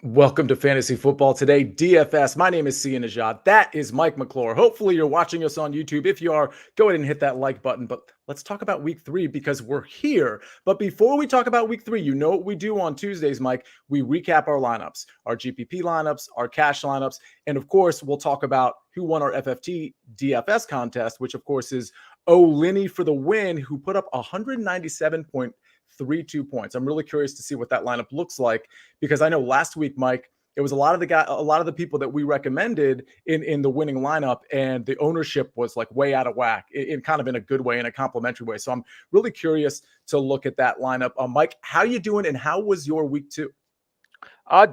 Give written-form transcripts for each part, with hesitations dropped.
Welcome to Fantasy Football Today, DFS. My name is Nejad. That is Mike McClure. Hopefully, you're watching us on YouTube. If you are, go ahead and hit that like button. But let's talk about week 3 because we're here. But before we talk about week 3, you know what we do on Tuesdays, Mike? We recap our lineups, our GPP lineups, our cash lineups. And of course, we'll talk about who won our FFT DFS contest, which of course is O'Linney for the win, who put up 197.32 points. I'm really curious to see what that lineup looks like because I know last week, Mike, it was a lot of the people that we recommended in the winning lineup, and the ownership was like way out of whack in kind of in a good way, in a complimentary way. So I'm really curious to look at that lineup. Mike, how you doing, and how was your week 2?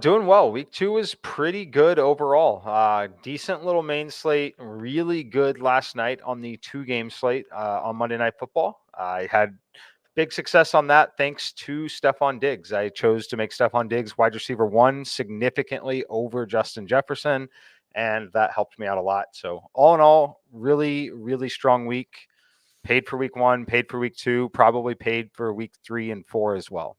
Doing well. Week 2 was pretty good overall. Decent little main slate. Really good last night on the 2-game slate on Monday Night Football. I had big success on that thanks to Stephon Diggs. I chose to make Stephon Diggs wide receiver 1 significantly over Justin Jefferson, and that helped me out a lot. So all in all, really, really strong week. Paid for week 1, paid for week 2, probably paid for week 3 and 4 as well.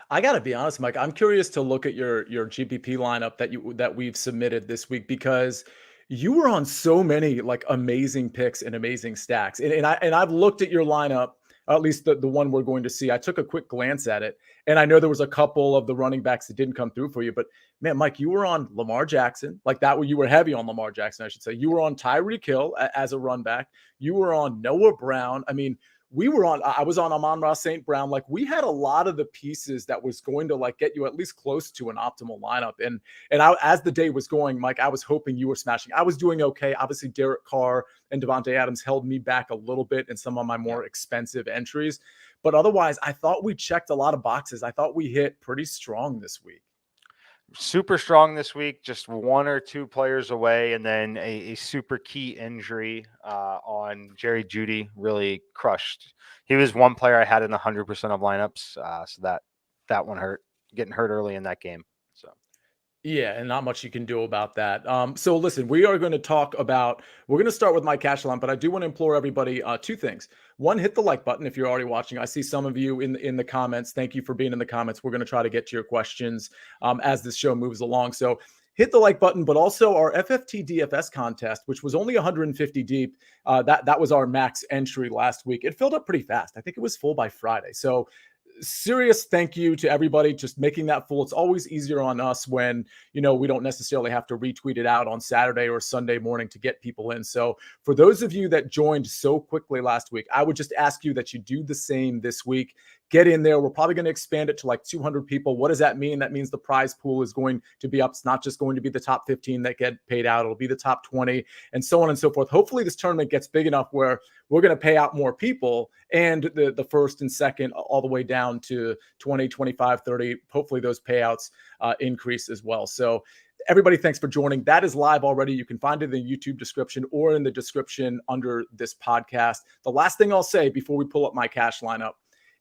I got to be honest, Mike. I'm curious to look at your GPP lineup that we've submitted this week because you were on so many like amazing picks and amazing stacks. I've looked at your lineup, at least the one we're going to see. I took a quick glance at it, and I know there was a couple of the running backs that didn't come through for you. But man, Mike, you were on Lamar Jackson, like that. You were heavy on Lamar Jackson, I should say. You were on Tyreek Hill as a run back. You were on Noah Brown. I mean, I was on Amon-Ra St. Brown. Like we had a lot of the pieces that was going to like get you at least close to an optimal lineup. As the day was going, Mike, I was hoping you were smashing. I was doing okay. Obviously, Derek Carr and Devontae Adams held me back a little bit in some of my more expensive entries. But otherwise, I thought we checked a lot of boxes. I thought we hit pretty strong this week. Super strong this week, just 1 or 2 players away, and then a super key injury on Jerry Jeudy really crushed. He was one player I had in 100% of lineups, so that one hurt, getting hurt early in that game. So yeah, and not much you can do about that. So listen, we're going to start with my cash line, but I do want to implore everybody 2 things. One, hit the like button if you're already watching. I see some of you in the comments. Thank you for being in the comments. We're going to try to get to your questions as this show moves along. So hit the like button, but also our FFT DFS contest, which was only 150 deep. That was our max entry last week. It filled up pretty fast. I think it was full by Friday. So serious thank you to everybody just making that full. It's always easier on us when we don't necessarily have to retweet it out on Saturday or Sunday morning to get people in. So for those of you that joined so quickly last week, I would just ask you that you do the same this week. Get in there. We're probably going to expand it to like 200 people. What does that mean? That means the prize pool is going to be up. It's not just going to be the top 15 that get paid out. It'll be the top 20 and so on and so forth. Hopefully this tournament gets big enough where we're going to pay out more people, and the first and second all the way down to 20, 25, 30. Hopefully those payouts increase as well. So everybody, thanks for joining. That is live already. You can find it in the YouTube description or in the description under this podcast. The last thing I'll say before we pull up my cash lineup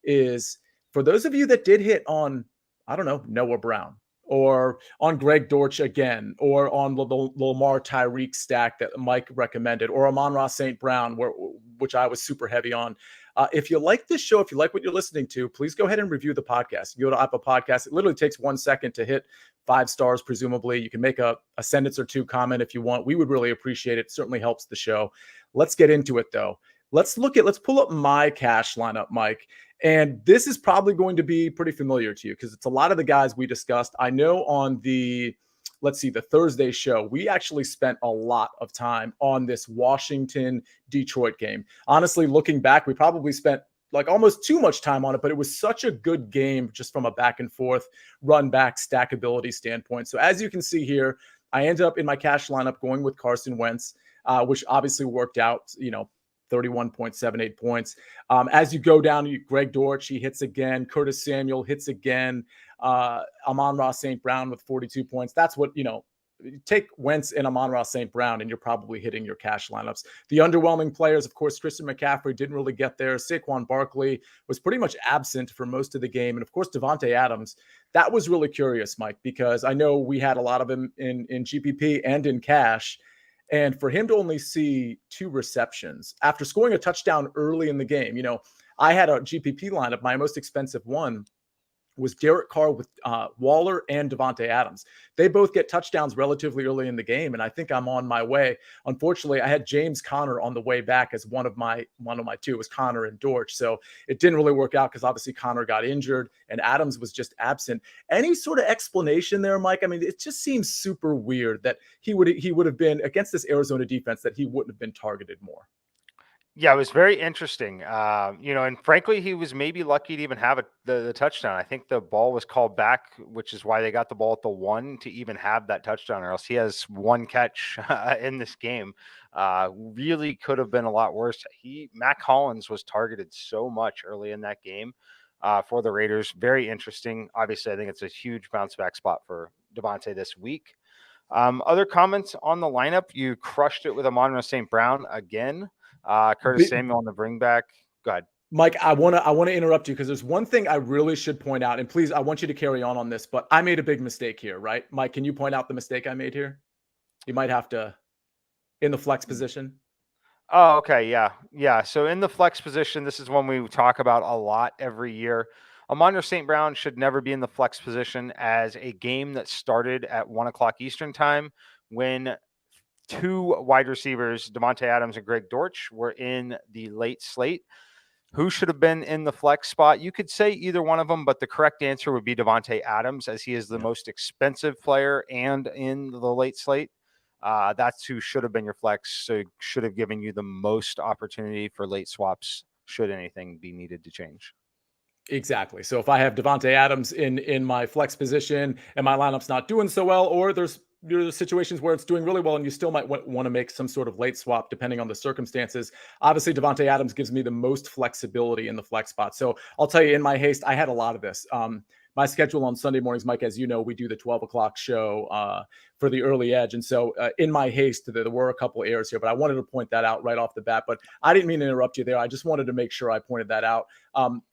is for those of you that did hit on, I don't know, Noah Brown, or on Greg Dortch again, or on the Lamar Tyreek stack that Mike recommended, or Amon-Ra St. Brown, which I was super heavy on. If you like this show, if you like what you're listening to, please go ahead and review the podcast. You go to Apple Podcasts. It literally takes 1 second to hit 5 stars, presumably. You can make a sentence or 2 comment if you want. We would really appreciate it. It certainly helps the show. Let's get into it, though. Let's pull up my cash lineup, Mike. And this is probably going to be pretty familiar to you because it's a lot of the guys we discussed. I know on the Thursday show, we actually spent a lot of time on this Washington-Detroit game. Honestly, looking back, we probably spent like almost too much time on it, but it was such a good game just from a back and forth run back stackability standpoint. So as you can see here, I ended up in my cash lineup going with Carson Wentz, which obviously worked out, 31.78 points. As you go down, Greg Dortch, he hits again. Curtis Samuel hits again. Amon-Ra St. Brown with 42 points. That's what, take Wentz and Amon-Ra St. Brown, and you're probably hitting your cash lineups. The underwhelming players, of course, Christian McCaffrey didn't really get there. Saquon Barkley was pretty much absent for most of the game. And of course, Devontae Adams. That was really curious, Mike, because I know we had a lot of him in GPP and in cash. And for him to only see 2 receptions after scoring a touchdown early in the game, I had a GPP lineup, my most expensive one. was Derek Carr with Waller and Devontae Adams. They both get touchdowns relatively early in the game, and I think I'm on my way. Unfortunately, I had James Conner on the way back as one of my two. It was Conner and Dortch, so it didn't really work out because obviously Conner got injured and Adams was just absent. Any sort of explanation there, Mike? I mean, it just seems super weird that he would have been against this Arizona defense, that he wouldn't have been targeted more. Yeah, it was very interesting. And frankly, he was maybe lucky to even have the touchdown. I think the ball was called back, which is why they got the ball at the 1 to even have that touchdown, or else he has one catch in this game. Really could have been a lot worse. Mac Hollins was targeted so much early in that game for the Raiders. Very interesting. Obviously, I think it's a huge bounce back spot for Devontae this week. Other comments on the lineup? You crushed it with Amon-Ra St. Brown again. Curtis Samuel on the bring back. Go ahead, Mike. I want to interrupt you because there's one thing I really should point out, and please, I want you to carry on this. But I made a big mistake here, right, Mike? Can you point out the mistake I made here? You might have to, in the flex position. Oh, okay, yeah. So in the flex position, this is one we talk about a lot every year. Amon-Ra St. Brown should never be in the flex position, as a game that started at 1:00 Eastern time when two wide receivers, Davante Adams and Greg Dortch, were in the late slate. Who should have been in the flex spot? You could say either one of them, but the correct answer would be Davante Adams, as he is the most expensive player and in the late slate. That's who should have been your flex. So should have given you the most opportunity for late swaps, should anything be needed to change. Exactly. So if I have Devontae Adams in my flex position and my lineup's not doing so well, or there's situations where it's doing really well and you still might want to make some sort of late swap depending on the circumstances. Obviously, Devontae Adams gives me the most flexibility in the flex spot. So I'll tell you, in my haste, I had a lot of this. My schedule on Sunday mornings, Mike, as you know, we do the 12 o'clock show for the early edge. And so in my haste, there were a couple errors here, but I wanted to point that out right off the bat. But I didn't mean to interrupt you there. I just wanted to make sure I pointed that out.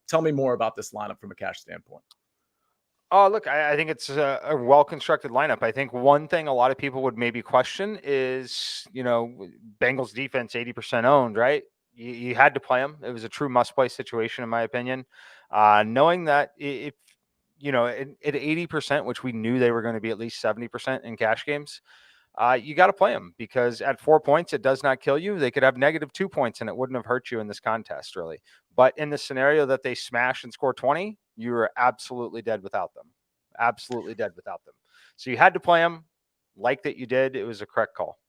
Tell me more about this lineup from a cash standpoint. Oh, look, I think it's a well-constructed lineup. I think one thing a lot of people would maybe question is, Bengals defense 80% owned, right? You had to play them. It was a true must-play situation, in my opinion. Knowing that if at 80%, which we knew they were going to be at least 70% in cash games, you got to play them, because at 4 points, it does not kill you. They could have -2 points and it wouldn't have hurt you in this contest, really. But in the scenario that they smash and score 20, you are absolutely dead without them. Absolutely dead without them. So you had to play them. Like that you did. It was a correct call.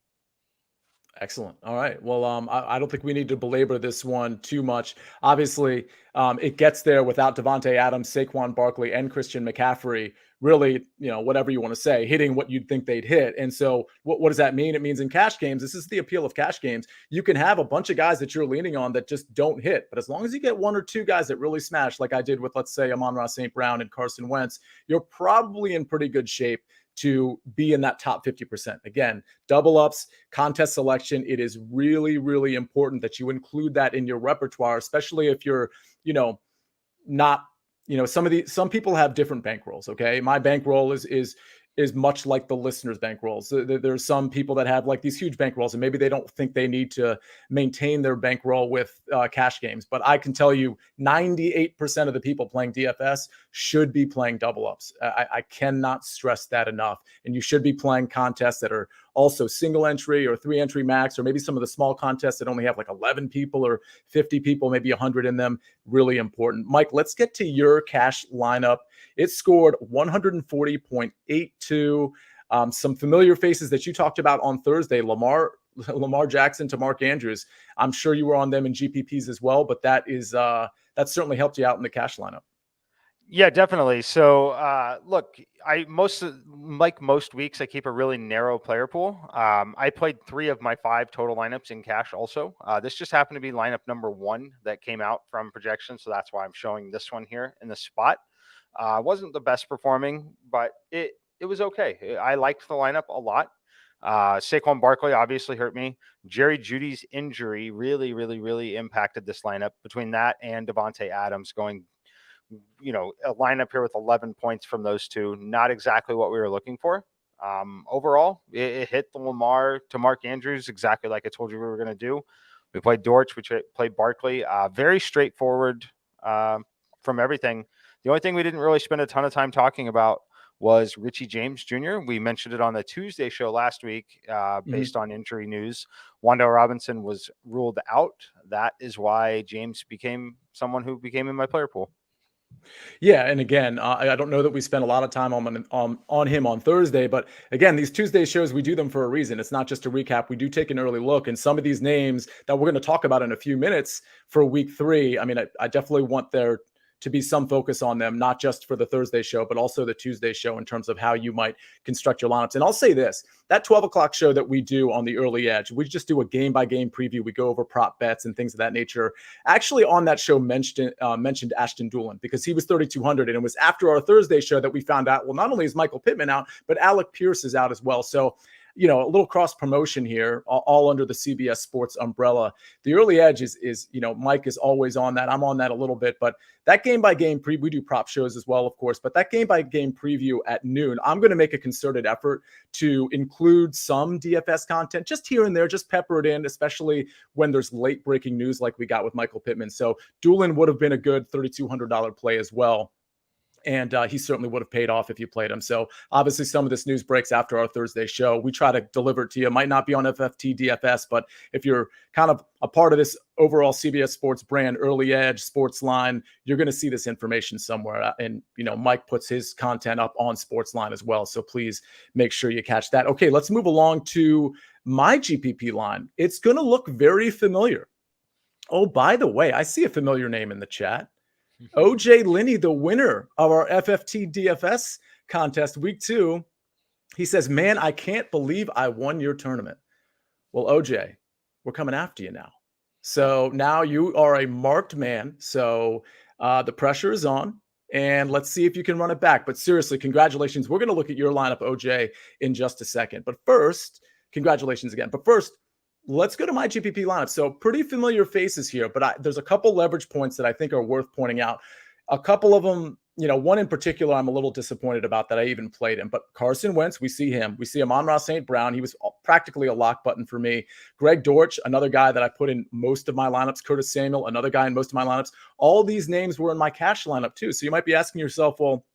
Excellent. All right. Well, I don't think we need to belabor this one too much. Obviously, it gets there without Devontae Adams, Saquon Barkley, and Christian McCaffrey. Really, whatever you want to say, hitting what you'd think they'd hit. And so, what does that mean? It means in cash games, this is the appeal of cash games. You can have a bunch of guys that you're leaning on that just don't hit, but as long as you get one or two guys that really smash, like I did with, let's say, Amon-Ra St. Brown and Carson Wentz, you're probably in pretty good shape to be in that top 50%. Again, double ups, contest selection. It is really, really important that you include that in your repertoire, especially if you're, not, some people have different bankrolls. Okay. My bankroll is much like the listeners' bankrolls. There's some people that have like these huge bankrolls, and maybe they don't think they need to maintain their bankroll with cash games. But I can tell you 98% of the people playing DFS should be playing double ups. I cannot stress that enough. And you should be playing contests that are also single entry or 3 entry max, or maybe some of the small contests that only have like 11 people or 50 people, maybe 100 in them. Really important. Mike, let's get to your cash lineup. It scored 140.82. Some familiar faces that you talked about on Thursday, Lamar Jackson to Mark Andrews. I'm sure you were on them in GPPs as well, but that certainly helped you out in the cash lineup. Yeah, definitely. So, look, like most weeks, I keep a really narrow player pool. I played 3 of my 5 total lineups in cash also. This just happened to be lineup number 1 that came out from projection. So that's why I'm showing this one here in the spot. Wasn't the best performing, but it was okay. I liked the lineup a lot. Saquon Barkley obviously hurt me. Jerry Jeudy's injury really, really, really impacted this lineup. Between that and Devontae Adams going, a lineup here with 11 points from those two, not exactly what we were looking for. Overall, it hit the Lamar to Mark Andrews exactly like I told you we were going to do. We played Dortch, we played Barkley. Very straightforward from everything. The only thing we didn't really spend a ton of time talking about was Richie James Jr. We mentioned it on the Tuesday show last week based on injury news. Wando Robinson was ruled out. That is why James became someone who became in my player pool. Yeah, and again, I don't know that we spent a lot of time on him on Thursday, but again, these Tuesday shows, we do them for a reason. It's not just a recap. We do take an early look, and some of these names that we're going to talk about in a few minutes for week 3, I mean, I definitely want there to be some focus on them, not just for the Thursday show, but also the Tuesday show in terms of how you might construct your lineups. And I'll say this, that 12 o'clock show that we do on the early edge, we just do a game-by-game preview. We go over prop bets and things of that nature. Actually, on that show mentioned Ashton Dulin because he was 3,200, and it was after our Thursday show that we found out, well, not only is Michael Pittman out, but Alec Pierce is out as well. So, a little cross promotion here, all under the CBS Sports umbrella. The early edge is Mike is always on that. I'm on that a little bit, but that game by game we do prop shows as well, of course, but that game by game preview at noon, I'm going to make a concerted effort to include some DFS content just here and there, just pepper it in, especially when there's late breaking news like we got with Michael Pittman. So Doolin would have been a good $3,200 play as well. And he certainly would have paid off if you played him. So obviously some of this news breaks after our Thursday show. We try to deliver it to you. It might not be on FFT DFS, but if you're kind of a part of this overall CBS Sports brand, early edge, sports line, you're going to see this information somewhere. And, Mike puts his content up on sports line as well. So please make sure you catch that. Okay, let's move along to my GPP line. It's going to look very familiar. Oh, by the way, I see a familiar name in the chat. OJ Linney, the winner of our FFT DFS contest, week 2. He says, man, I can't believe I won your tournament. Well, OJ, we're coming after you now. So now you are a marked man. So the pressure is on. And let's see if you can run it back. But seriously, congratulations. We're going to look at your lineup, OJ, in just a second. But first, congratulations again. But first, let's go to my GPP lineup. So pretty familiar faces here, but there's a couple leverage points that I think are worth pointing out. A couple of them, one in particular, I'm a little disappointed about that I even played him. But Carson Wentz, we see him. We see Amon-Ra St. Brown. He was practically a lock button for me. Greg Dortch, another guy that I put in most of my lineups. Curtis Samuel, another guy in most of my lineups. All these names were in my cash lineup too. So you might be asking yourself, well,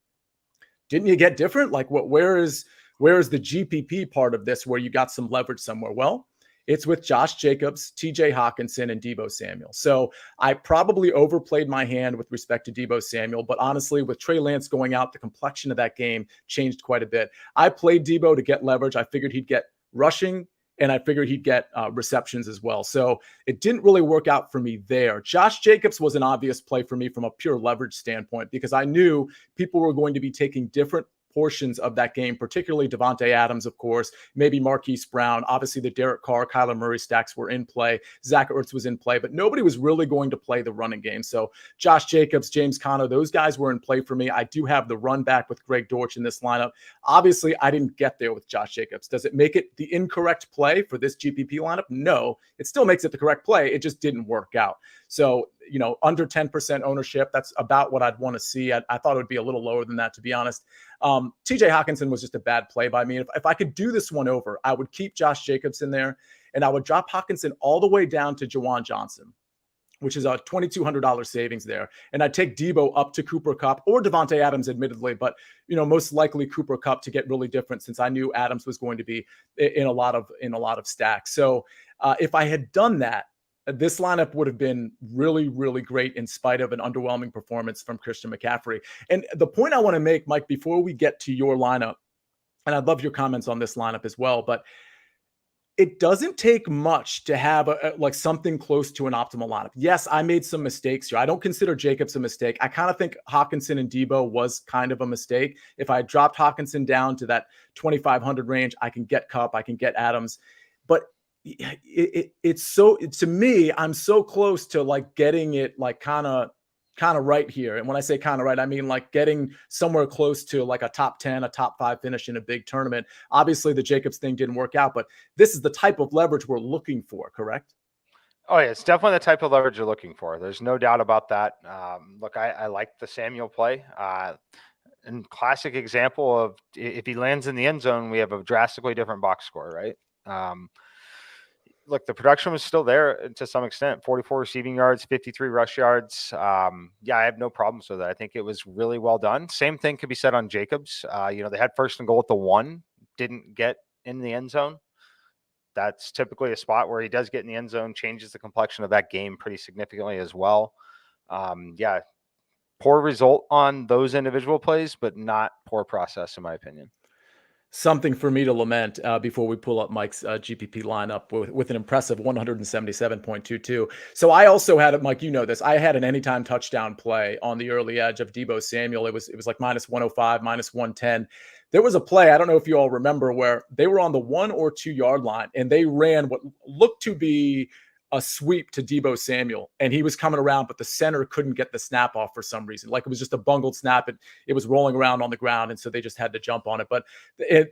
didn't you get different? Like where is the GPP part of this where you got some leverage somewhere? Well, it's with Josh Jacobs, TJ Hawkinson, and Deebo Samuel. So I probably overplayed my hand with respect to Deebo Samuel, but honestly, with Trey Lance going out, the complexion of that game changed quite a bit. I played Deebo to get leverage. I figured he'd get rushing, and I figured he'd get receptions as well. So it didn't really work out for me there. Josh Jacobs was an obvious play for me from a pure leverage standpoint because I knew people were going to be taking different portions of that game, particularly Devontae Adams, of course, maybe Marquise Brown. Obviously, the Derek Carr, Kyler Murray stacks were in play. Zach Ertz was in play, but nobody was really going to play the running game. So Josh Jacobs, James Conner, those guys were in play for me. I do have the run back with Greg Dortch in this lineup. Obviously, I didn't get there with Josh Jacobs. Does it make it the incorrect play for this GPP lineup? No, it still makes it the correct play. It just didn't work out. So, under 10% ownership, that's about what I'd want to see. I thought it would be a little lower than that, to be honest. TJ Hawkinson was just a bad play by me. If I could do this one over, I would keep Josh Jacobs in there, and I would drop Hawkinson all the way down to Jawan Johnson, which is a $2,200 savings there. And I'd take Deebo up to Cooper Kupp or Devontae Adams, admittedly, but most likely Cooper Kupp to get really different since I knew Adams was going to be in a lot of stacks. So if I had done that, this lineup would have been really, really great in spite of an underwhelming performance from Christian McCaffrey. And the point I want to make, Mike, before we get to your lineup, and I'd love your comments on this lineup as well, but it doesn't take much to have something close to an optimal lineup. Yes, I made some mistakes here. I don't consider Jacobs a mistake. I kind of think Hawkinson and Deebo was kind of a mistake. If I dropped Hawkinson down to that 2,500 range, I can get Kupp, I can get Adams. But it's so, to me, I'm so close to getting it kind of right here. And when I say kind of right, I mean getting somewhere close to a top 10, a top 5 finish in a big tournament. Obviously the Jacobs thing didn't work out, but this is the type of leverage we're looking for, correct? Oh yeah, it's definitely the type of leverage you're looking for. There's no doubt about that. Look, I like the Samuel play. And classic example of if he lands in the end zone, we have a drastically different box score, right? look, the production was still there to some extent. 44 receiving yards, 53 rush yards. Yeah, I have no problems with it. I think it was really well done. Same thing could be said on Jacobs. They had first and goal at the 1, didn't get in the end zone. That's typically a spot where he does get in the end zone, changes the complexion of that game pretty significantly as well. Yeah, poor result on those individual plays, but not poor process in my opinion. Something for me to lament before we pull up Mike's GPP lineup with an impressive 177.22. So I also had it, Mike, you know this. I had an anytime touchdown play on the early edge of Deebo Samuel. It was like minus 105, minus 110. There was a play, I don't know if you all remember, where they were on the 1 or 2 yard line and they ran what looked to be a sweep to Deebo Samuel, and he was coming around, but the center couldn't get the snap off for some reason. Like it was just a bungled snap. It was rolling around on the ground, and so they just had to jump on it. But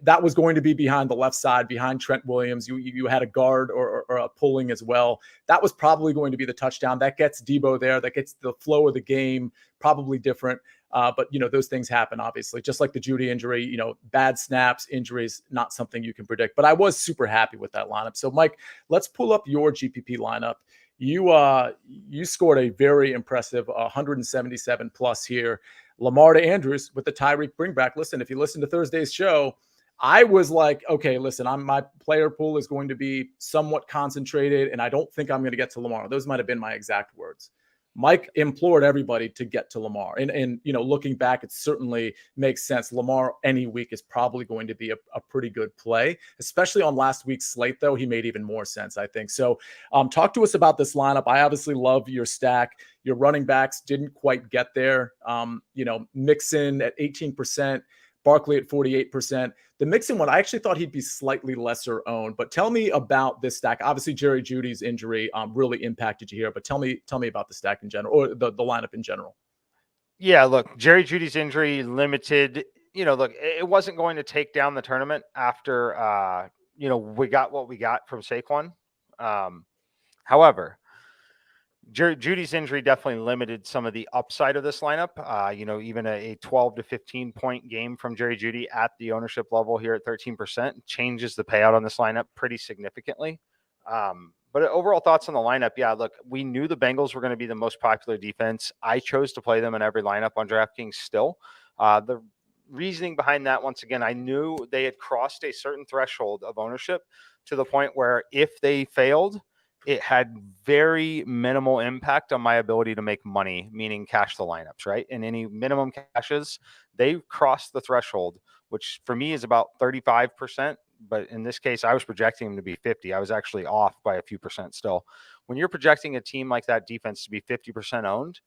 that was going to be behind the left side, behind Trent Williams. You had a guard or a pulling as well. That was probably going to be the touchdown. That gets Deebo there. That gets the flow of the game probably different. But, those things happen, obviously, just like the Judy injury, bad snaps, injuries, not something you can predict. But I was super happy with that lineup. So, Mike, let's pull up your GPP lineup. You scored a very impressive 177 plus here. Lamar to Andrews with the Tyreek bringback. Listen, if you listen to Thursday's show, I was like, okay, listen, my player pool is going to be somewhat concentrated, and I don't think I'm going to get to Lamar. Those might have been my exact words. Mike implored everybody to get to Lamar. And looking back, it certainly makes sense. Lamar any week is probably going to be a pretty good play, especially on last week's slate, though. He made even more sense, I think. So talk to us about this lineup. I obviously love your stack. Your running backs didn't quite get there. Mixon at 18%. Barkley at 48%. The Mixon one, I actually thought he'd be slightly lesser owned, but tell me about this stack. Obviously, Jerry Jeudy's injury really impacted you here, but tell me about the stack in general, or the lineup in general. Yeah, look, Jerry Jeudy's injury limited, look, it wasn't going to take down the tournament after, we got what we got from Saquon. However, Judy's injury definitely limited some of the upside of this lineup. Even a 12 to 15 point game from Jerry Jeudy at the ownership level here at 13% changes the payout on this lineup pretty significantly. But overall thoughts on the lineup. Yeah, look, we knew the Bengals were going to be the most popular defense. I chose to play them in every lineup on DraftKings still. The reasoning behind that, once again, I knew they had crossed a certain threshold of ownership to the point where if they failed, it had very minimal impact on my ability to make money, meaning cash the lineups, right? And any minimum cashes, they crossed the threshold, which for me is about 35%. But in this case, I was projecting them to be 50. I was actually off by a few percent still. When you're projecting a team like that defense to be 50% owned,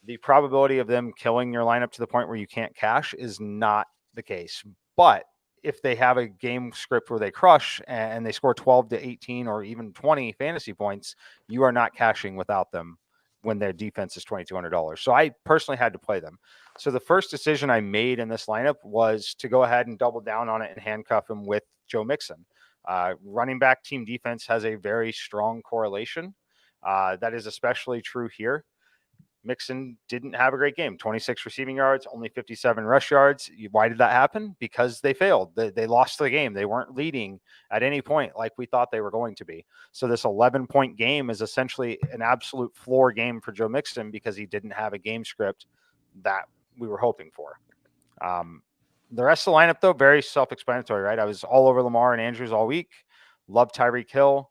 the probability of them killing your lineup to the point where you can't cash is not the case. But if they have a game script where they crush and they score 12 to 18 or even 20 fantasy points, you are not cashing without them when their defense is $2,200. So I personally had to play them. So the first decision I made in this lineup was to go ahead and double down on it and handcuff him with Joe Mixon. Running back team defense has a very strong correlation. That is especially true here. Mixon didn't have a great game. 26 receiving yards, only 57 rush yards. Why did that happen? Because they failed. They lost the game. They weren't leading at any point like we thought they were going to be. So this 11-point game is essentially an absolute floor game for Joe Mixon because he didn't have a game script that we were hoping for. The rest of the lineup, though, very self-explanatory, right? I was all over Lamar and Andrews all week. Loved Tyreek Hill.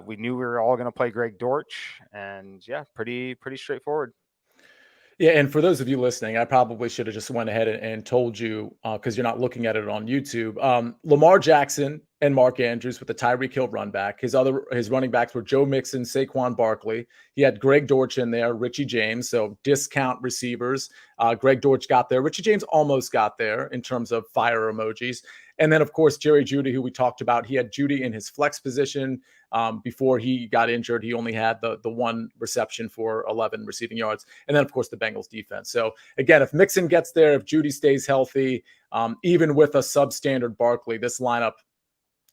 We knew we were all going to play Greg Dortch, and yeah, pretty straightforward. Yeah, and for those of you listening, I probably should have just went ahead and told you because you're not looking at it on YouTube. Lamar Jackson and Mark Andrews with the Tyreek Hill run back. His running backs were Joe Mixon, Saquon Barkley. He had Greg Dortch in there, Richie James, so discount receivers. Greg Dortch got there. Richie James almost got there in terms of fire emojis. And then, of course, Jerry Jeudy, who we talked about. He had Jeudy in his flex position. Before he got injured, he only had the one reception for 11 receiving yards. And then, of course, the Bengals defense. So, again, if Mixon gets there, if Jeudy stays healthy, even with a substandard Barkley, this lineup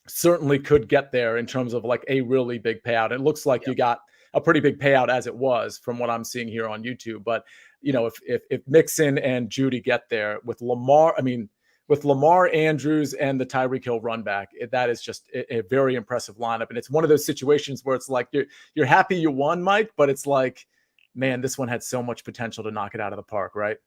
certainly could get there in terms of like a really big payout. It looks like you got a pretty big payout as it was from what I'm seeing here on YouTube. But, if Mixon and Jeudy get there with Lamar, I mean, with Lamar, Andrews, and the Tyreek Hill run back, that is just a very impressive lineup. And it's one of those situations where it's like you're happy you won, Mike, but it's like, man, this one had so much potential to knock it out of the park, right?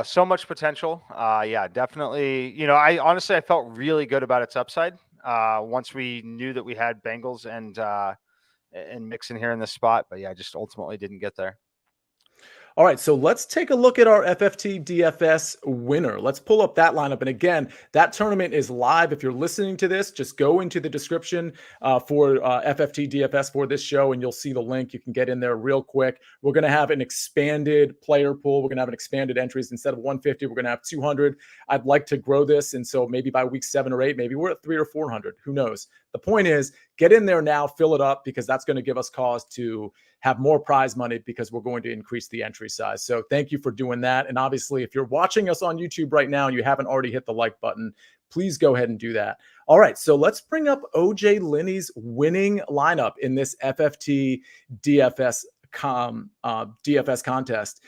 So much potential. Yeah, definitely. I honestly I felt really good about its upside. Once we knew that we had Bengals and Mixon here in this spot, but yeah, I just ultimately didn't get there. All right, so let's take a look at our FFT DFS winner. Let's pull up that lineup. And again, that tournament is live. If you're listening to this, just go into the description for FFT DFS for this show, and you'll see the link. You can get in there real quick. We're going to have an expanded player pool. We're going to have an expanded entries. Instead of 150, we're going to have 200. I'd like to grow this. And so maybe by week 7 or 8, maybe we're at 300 or 400. Who knows? The point is, get in there now, fill it up, because that's going to give us cause to have more prize money, because we're going to increase the entry size. So thank you for doing that. And obviously, if you're watching us on YouTube right now and you haven't already hit the like button, please go ahead and do that. All right, so let's bring up OJ Linney's winning lineup in this FFT DFS DFS contest.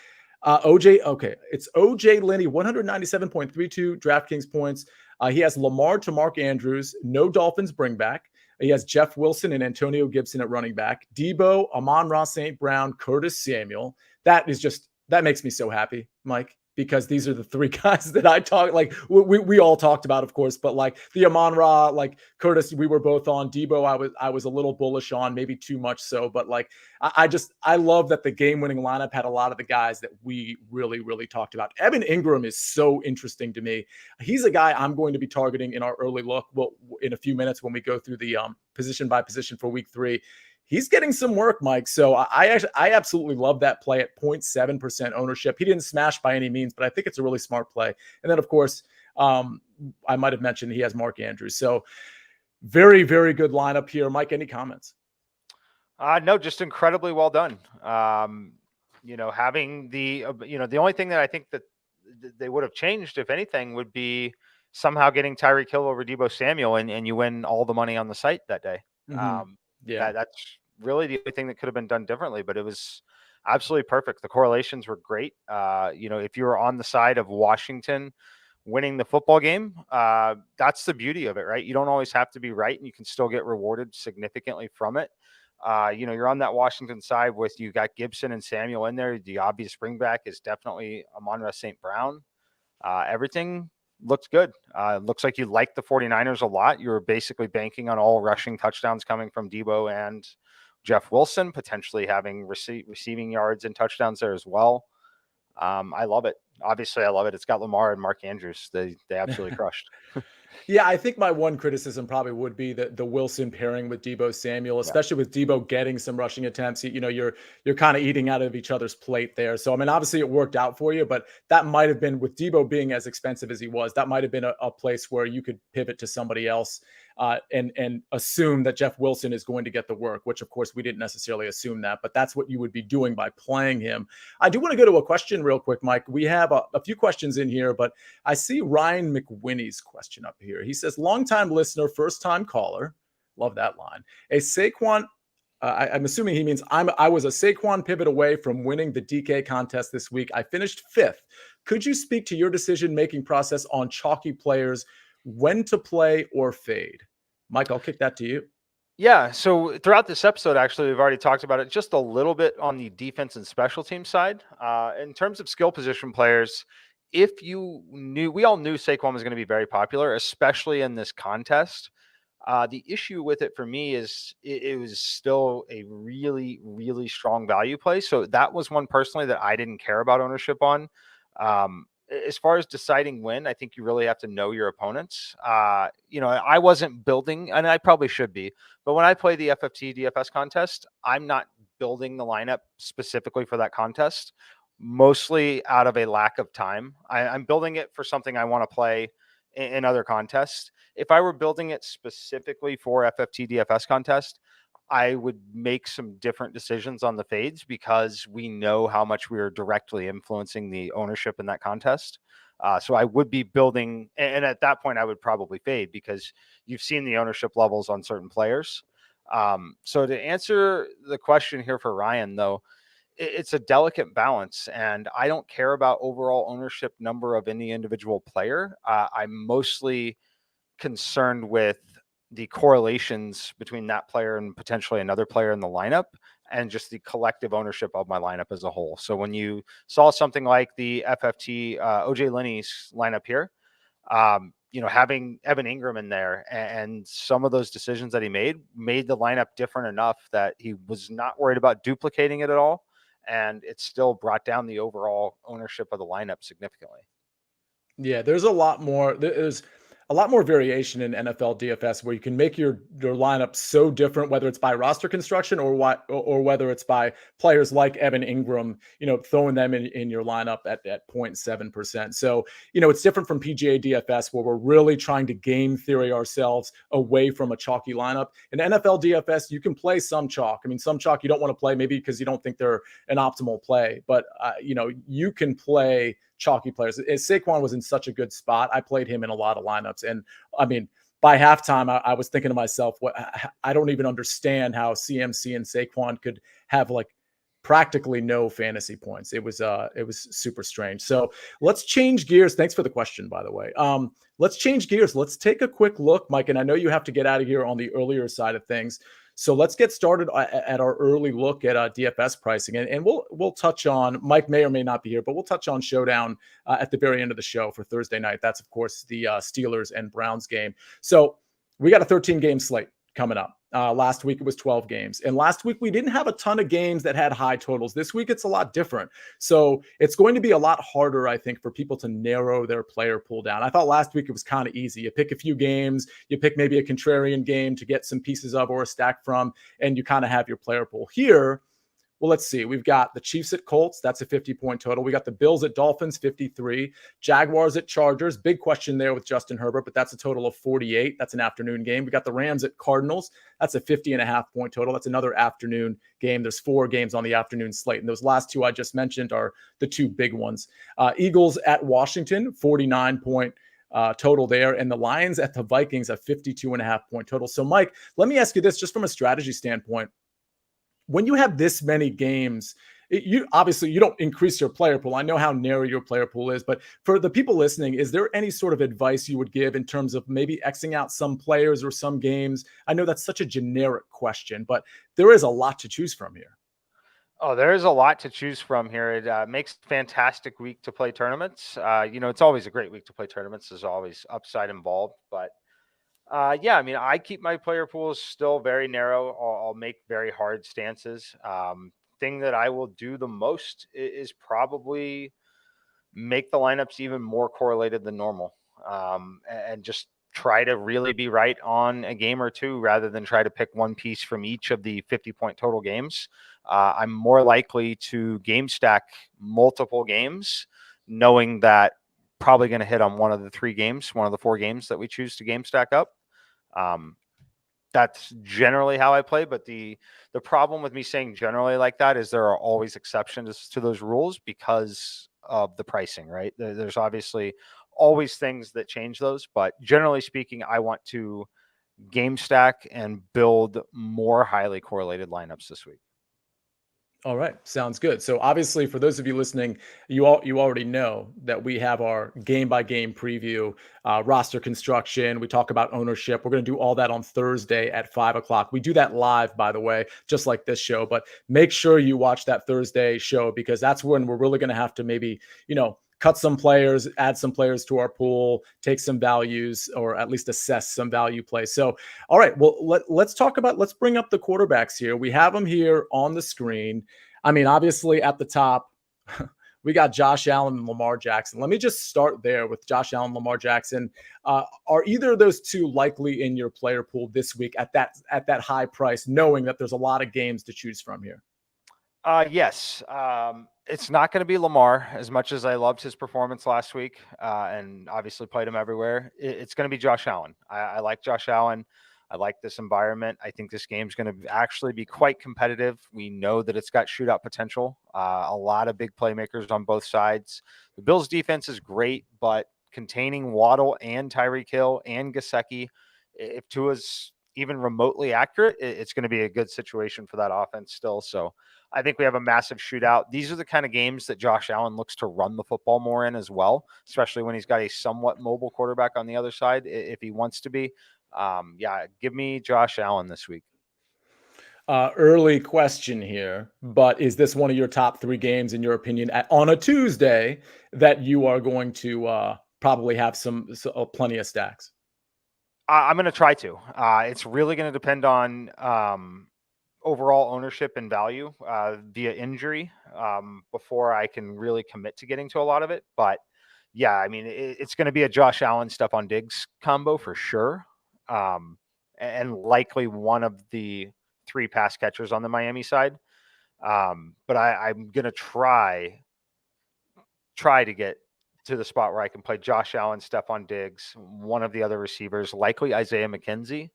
It's OJ Linney, 197.32 DraftKings points. He has Lamar to Mark Andrews, no Dolphins bring back. He has Jeff Wilson and Antonio Gibson at running back, Debo, Amon-Ra St. Brown, Curtis Samuel. That makes me so happy, Mike, because these are the 3 guys that I talk, like we all talked about, of course, but like the Amon-Ra, like Curtis, we were both on. Debo, I was a little bullish on, maybe too much so, but like I love that the game-winning lineup had a lot of the guys that we really, really talked about. Evan Ingram is so interesting to me. He's a guy I'm going to be targeting in our early look. Well, in a few minutes when we go through the position by position for week 3. He's getting some work, Mike. So I absolutely love that play at 0.7% ownership. He didn't smash by any means, but I think it's a really smart play. And then, of course, I might have mentioned he has Mark Andrews. So very, very good lineup here. Mike, any comments? No, just incredibly well done. Having the only thing that I think that they would have changed, if anything, would be somehow getting Tyreek Hill over Debo Samuel, and you win all the money on the site that day. Mm-hmm. Yeah, that's really the only thing that could have been done differently, but it was absolutely perfect. The correlations were great. If you were on the side of Washington winning the football game, that's the beauty of it, right? You don't always have to be right, and you can still get rewarded significantly from it. You're on that Washington side with, you got Gibson and Samuel in there. The obvious bring back is definitely Amon-Ra St. Brown. Everything looks good. Looks like you like the 49ers a lot. You were basically banking on all rushing touchdowns coming from Debo and Jeff Wilson, potentially having receiving yards and touchdowns there as well. I love it. Obviously, I love it. It's got Lamar and Mark Andrews. They absolutely crushed. Yeah, I think my one criticism probably would be the Wilson pairing with Debo Samuel, especially with Debo getting some rushing attempts. You're kind of eating out of each other's plate there. So, I mean, obviously it worked out for you, but that might have been, with Debo being as expensive as he was, that might have been a place where you could pivot to somebody else and assume that Jeff Wilson is going to get the work, which of course we didn't necessarily assume that, but that's what you would be doing by playing him. I do want to go to a question real quick, Mike. We have a few questions in here, but I see Ryan McWinney's question up here. He says, longtime listener, first time caller. Love that line. A Saquon, I'm assuming he means I was a Saquon pivot away from winning the DK contest this week. I finished 5th. Could you speak to your decision-making process on chalky players, when to play or fade? Mike, I'll kick that to you. Yeah. So throughout this episode, actually, we've already talked about it just a little bit on the defense and special team side. In terms of skill position players, we all knew Saquon was going to be very popular, especially in this contest. The issue with it for me is it was still a really, really strong value play. So that was one personally that I didn't care about ownership on. As far as deciding when, I think you really have to know your opponents. I wasn't building, and I probably should be, but when I play the FFT DFS contest, I'm not building the lineup specifically for that contest, mostly out of a lack of time. I'm building it for something I want to play in other contests. If I were building it specifically for FFT DFS contest, I would make some different decisions on the fades, because we know how much we are directly influencing the ownership in that contest. So I would be building, and at that point I would probably fade, because you've seen the ownership levels on certain players. So to answer the question here for Ryan, though, it's a delicate balance, and I don't care about overall ownership number of any individual player. I'm mostly concerned with the correlations between that player and potentially another player in the lineup, and just the collective ownership of my lineup as a whole. So when you saw something like the FFT OJ Linney's lineup here, having Evan Ingram in there, and some of those decisions that he made the lineup different enough that he was not worried about duplicating it at all. And it still brought down the overall ownership of the lineup significantly. Yeah, there's a lot more variation in NFL DFS where you can make your lineup so different, whether it's by roster construction or whether it's by players like Evan Ingram, throwing them in your lineup at 0.7%. So, it's different from PGA DFS where we're really trying to game theory ourselves away from a chalky lineup. In NFL DFS, you can play some chalk. I mean, some chalk you don't want to play maybe because you don't think they're an optimal play, but you can play chalky players. Saquon was in such a good spot. I played him in a lot of lineups. And I mean, by halftime, I was thinking to myself, I don't even understand how CMC and Saquon could have like practically no fantasy points. It was super strange. So let's change gears. Thanks for the question, by the way. Let's change gears. Let's take a quick look, Mike. And I know you have to get out of here on the earlier side of things. So let's get started at our early look at DFS pricing, and we'll touch on, Mike may or may not be here, but we'll touch on Showdown at the very end of the show for Thursday night. That's of course the Steelers and Browns game. So we got a 13 game slate coming up. Last week it was 12 games, and last week we didn't have a ton of games that had high totals. This week it's a lot different, so it's going to be a lot harder, I think, for people to narrow their player pool down. I thought last week it was kind of easy. You pick a few games, you pick maybe a contrarian game to get some pieces of or a stack from, and you kind of have your player pool. Here, well, let's see. We've got the Chiefs at Colts. That's a 50-point total. We got the Bills at Dolphins, 53. Jaguars at Chargers. Big question there with Justin Herbert, but that's a total of 48. That's an afternoon game. We got the Rams at Cardinals. That's a 50.5-point total. That's another afternoon game. There's 4 games on the afternoon slate. And those last 2 I just mentioned are the 2 big ones. Eagles at Washington, 49-point total there. And the Lions at the Vikings, a 52.5-point total. So, Mike, let me ask you this just from a strategy standpoint. When you have this many games, you obviously you don't increase your player pool. I know how narrow your player pool is, but for the people listening, is there any sort of advice you would give in terms of maybe Xing out some players or some games? I know that's such a generic question, but there is a lot to choose from here. Oh, there is a lot to choose from here. It makes a fantastic week to play tournaments. It's always a great week to play tournaments. There's always upside involved, but yeah, I mean, I keep my player pools still very narrow. I'll make very hard stances. Thing that I will do the most is probably make the lineups even more correlated than normal, and just try to really be right on a game or two rather than try to pick one piece from each of the 50-point total games. I'm more likely to game stack multiple games, knowing that probably going to hit on one of the 4 games that we choose to game stack up. That's generally how I play, but the problem with me saying generally like that is there are always exceptions to those rules because of the pricing, right? There's obviously always things that change those, but generally speaking, I want to game stack and build more highly correlated lineups this week. All right, sounds good. So obviously, for those of you listening, you already know that we have our game by game preview, roster construction. We talk about ownership. We're going to do all that on Thursday at 5:00. We do that live, by the way, just like this show. But make sure you watch that Thursday show because that's when we're really going to have to maybe cut some players, add some players to our pool, take some values, or at least assess some value plays. So, all right, well, let's bring up the quarterbacks here. We have them here on the screen. I mean, obviously at the top, we got Josh Allen and Lamar Jackson. Let me just start there with Josh Allen, Lamar Jackson. Are either of those two likely in your player pool this week at that high price, knowing that there's a lot of games to choose from here? Yes. It's not going to be Lamar as much as I loved his performance last week, and obviously played him everywhere. It's going to be Josh Allen. I like Josh Allen. I like this environment. I think this game's going to actually be quite competitive. We know that it's got shootout potential. A lot of big playmakers on both sides. The Bills' defense is great, but containing Waddle and Tyreek Hill and Gesicki, if Tua's even remotely accurate, it's going to be a good situation for that offense still. So I think we have a massive shootout. These are the kind of games that Josh Allen looks to run the football more in as well, especially when he's got a somewhat mobile quarterback on the other side, if he wants to be. Give me Josh Allen this week. Early question here, but is this one of your top 3 games, in your opinion, on a Tuesday that you are going to probably have plenty of stacks? I'm going to try to. It's really going to depend on overall ownership and value via injury before I can really commit to getting to a lot of it. But yeah, I mean, it's going to be a Josh Allen, Stephon Diggs combo for sure. And likely one of the 3 pass catchers on the Miami side. But I'm going to try to get to the spot where I can play Josh Allen, Stephon Diggs, one of the other receivers, likely Isaiah McKenzie,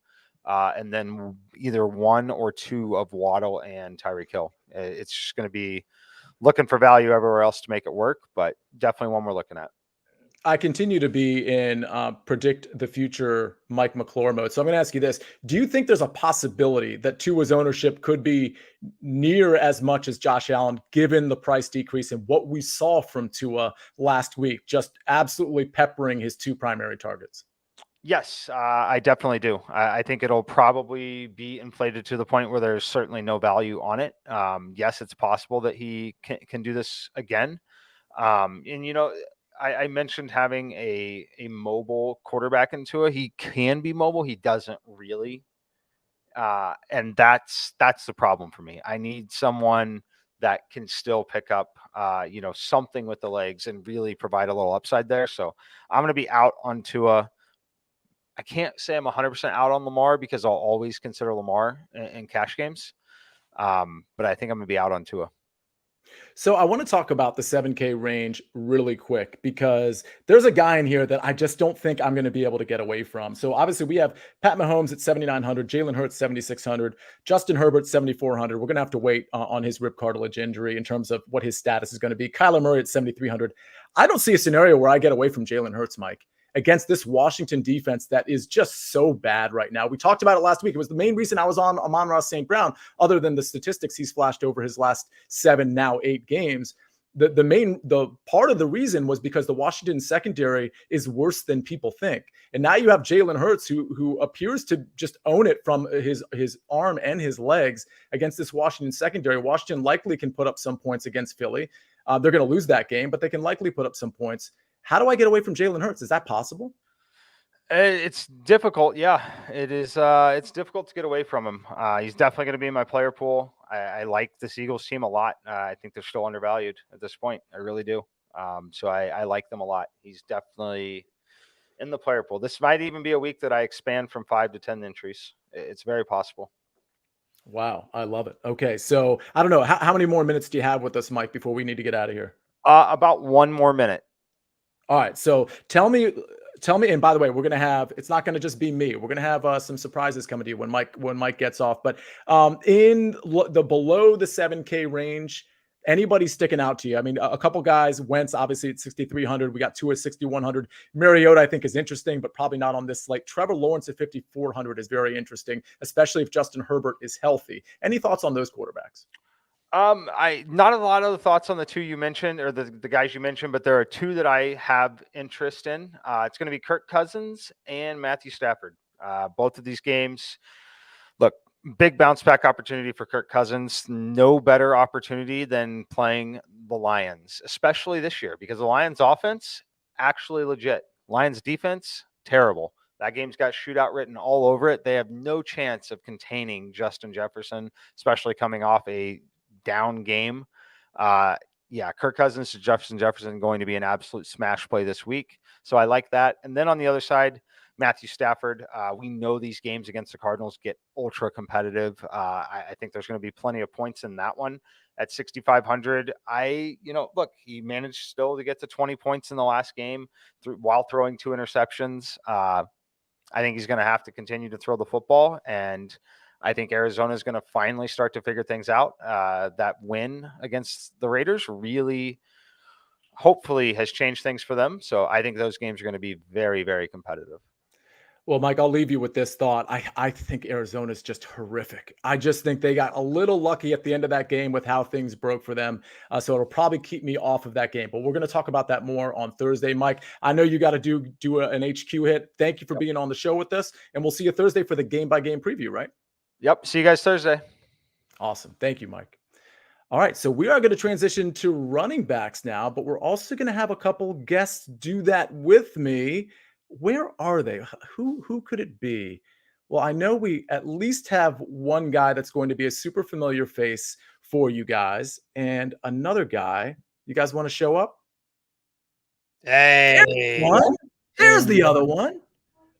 and then either 1 or 2 of Waddle and Tyreek Hill. It's just going to be looking for value everywhere else to make it work, but definitely one we're looking at. I continue to be in predict the future Mike McClure mode. So I'm going to ask you this. Do you think there's a possibility that Tua's ownership could be near as much as Josh Allen, given the price decrease and what we saw from Tua last week, just absolutely peppering his 2 primary targets? Yes, I definitely do. I think it'll probably be inflated to the point where there's certainly no value on it. Yes, it's possible that he can do this again. I mentioned having a mobile quarterback in Tua. He can be mobile. He doesn't really. And that's the problem for me. I need someone that can still pick up, something with the legs and really provide a little upside there. So I'm going to be out on Tua. I can't say I'm 100% out on Lamar because I'll always consider Lamar in cash games. But I think I'm going to be out on Tua. So I want to talk about the 7K range really quick, because there's a guy in here that I just don't think I'm going to be able to get away from. So obviously we have Pat Mahomes at 7,900, Jalen Hurts 7,600, Justin Herbert 7,400. We're going to have to wait on his rib cartilage injury in terms of what his status is going to be. Kyler Murray at 7,300. I don't see a scenario where I get away from Jalen Hurts, Mike, against this Washington defense that is just so bad right now. We talked about it last week. It was the main reason I was on Amon-Ra St. Brown, other than the statistics he's flashed over his last 7, now 8 games. The part of the reason was because the Washington secondary is worse than people think. And now you have Jalen Hurts, who appears to just own it from his arm and his legs against this Washington secondary. Washington likely can put up some points against Philly. They're going to lose that game, but they can likely put up some points. How do I get away from Jalen Hurts? Is that possible? It's difficult. Yeah, it is. It's difficult to get away from him. He's definitely going to be in my player pool. I like this Eagles team a lot. I think they're still undervalued at this point. I really do. So I like them a lot. He's definitely in the player pool. This might even be a week that I expand from 5 to 10 entries. It's very possible. Wow, I love it. Okay, so I don't know. How many more minutes do you have with us, Mike, before we need to get out of here? About 1 more minute. All right, so tell me, and by the way, we're gonna have, it's not gonna just be me. We're gonna have some surprises coming to you when Mike gets off. But in the below the 7K range, anybody sticking out to you? I mean, a couple guys. Wentz obviously at 6,300. We got Tua at 6,100. Mariota I think is interesting, but probably not on this slate. Trevor Lawrence at 5,400 is very interesting, especially if Justin Herbert is healthy. Any thoughts on those quarterbacks? I not a lot of the thoughts on the 2 you mentioned, or the guys you mentioned, but there are 2 that I have interest in. It's going to be Kirk Cousins and Matthew Stafford. Both of these games, look, big bounce back opportunity for Kirk Cousins. No better opportunity than playing the Lions, especially this year, because the Lions offense actually legit. Lions defense terrible. That game's got shootout written all over it. They have no chance of containing Justin Jefferson, especially coming off a down game. Kirk Cousins to Justin Jefferson going to be an absolute smash play this week. So I like that. And then on the other side, Matthew Stafford. We know these games against the Cardinals get ultra competitive. I think there's going to be plenty of points in that one at 6,500. Look, he managed still to get to 20 points in the last game while throwing 2 interceptions. I think he's going to have to continue to throw the football, and I think Arizona is going to finally start to figure things out. That win against the Raiders really, hopefully, has changed things for them. So I think those games are going to be very, very competitive. Well, Mike, I'll leave you with this thought. I think Arizona is just horrific. I just think they got a little lucky at the end of that game with how things broke for them. So it'll probably keep me off of that game. But we're going to talk about that more on Thursday. Mike, I know you got to do an HQ hit. Thank you for being on the show with us. And we'll see you Thursday for the game-by-game preview, right? Yep. See you guys Thursday. Awesome. Thank you, Mike. All right, so we are going to transition to running backs now, but we're also going to have a couple guests do that with me. Where are they? Who could it be? Well, I know we at least have one guy that's going to be a super familiar face for you guys, and another guy. You guys want to show up? Hey, There's the other one.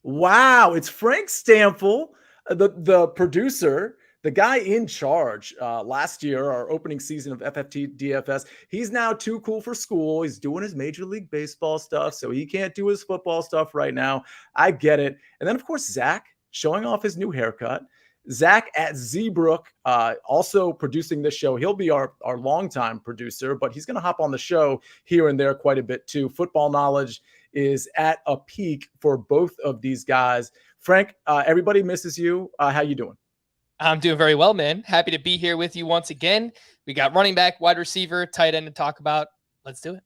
Wow, it's Frank Stample, the producer, the guy in charge last year, our opening season of FFT DFS. He's now too cool for school. He's doing his Major League Baseball stuff, so he can't do his football stuff right now. I get it. And then, of course, Zach showing off his new haircut. Zach at Zbrook, also producing this show. He'll be our longtime producer, but he's going to hop on the show here and there quite a bit too. Football knowledge is at a peak for both of these guys. Frank, everybody misses you. How you doing? I'm doing very well, man. Happy to be here with you once again. We got running back, wide receiver, tight end to talk about. Let's do it.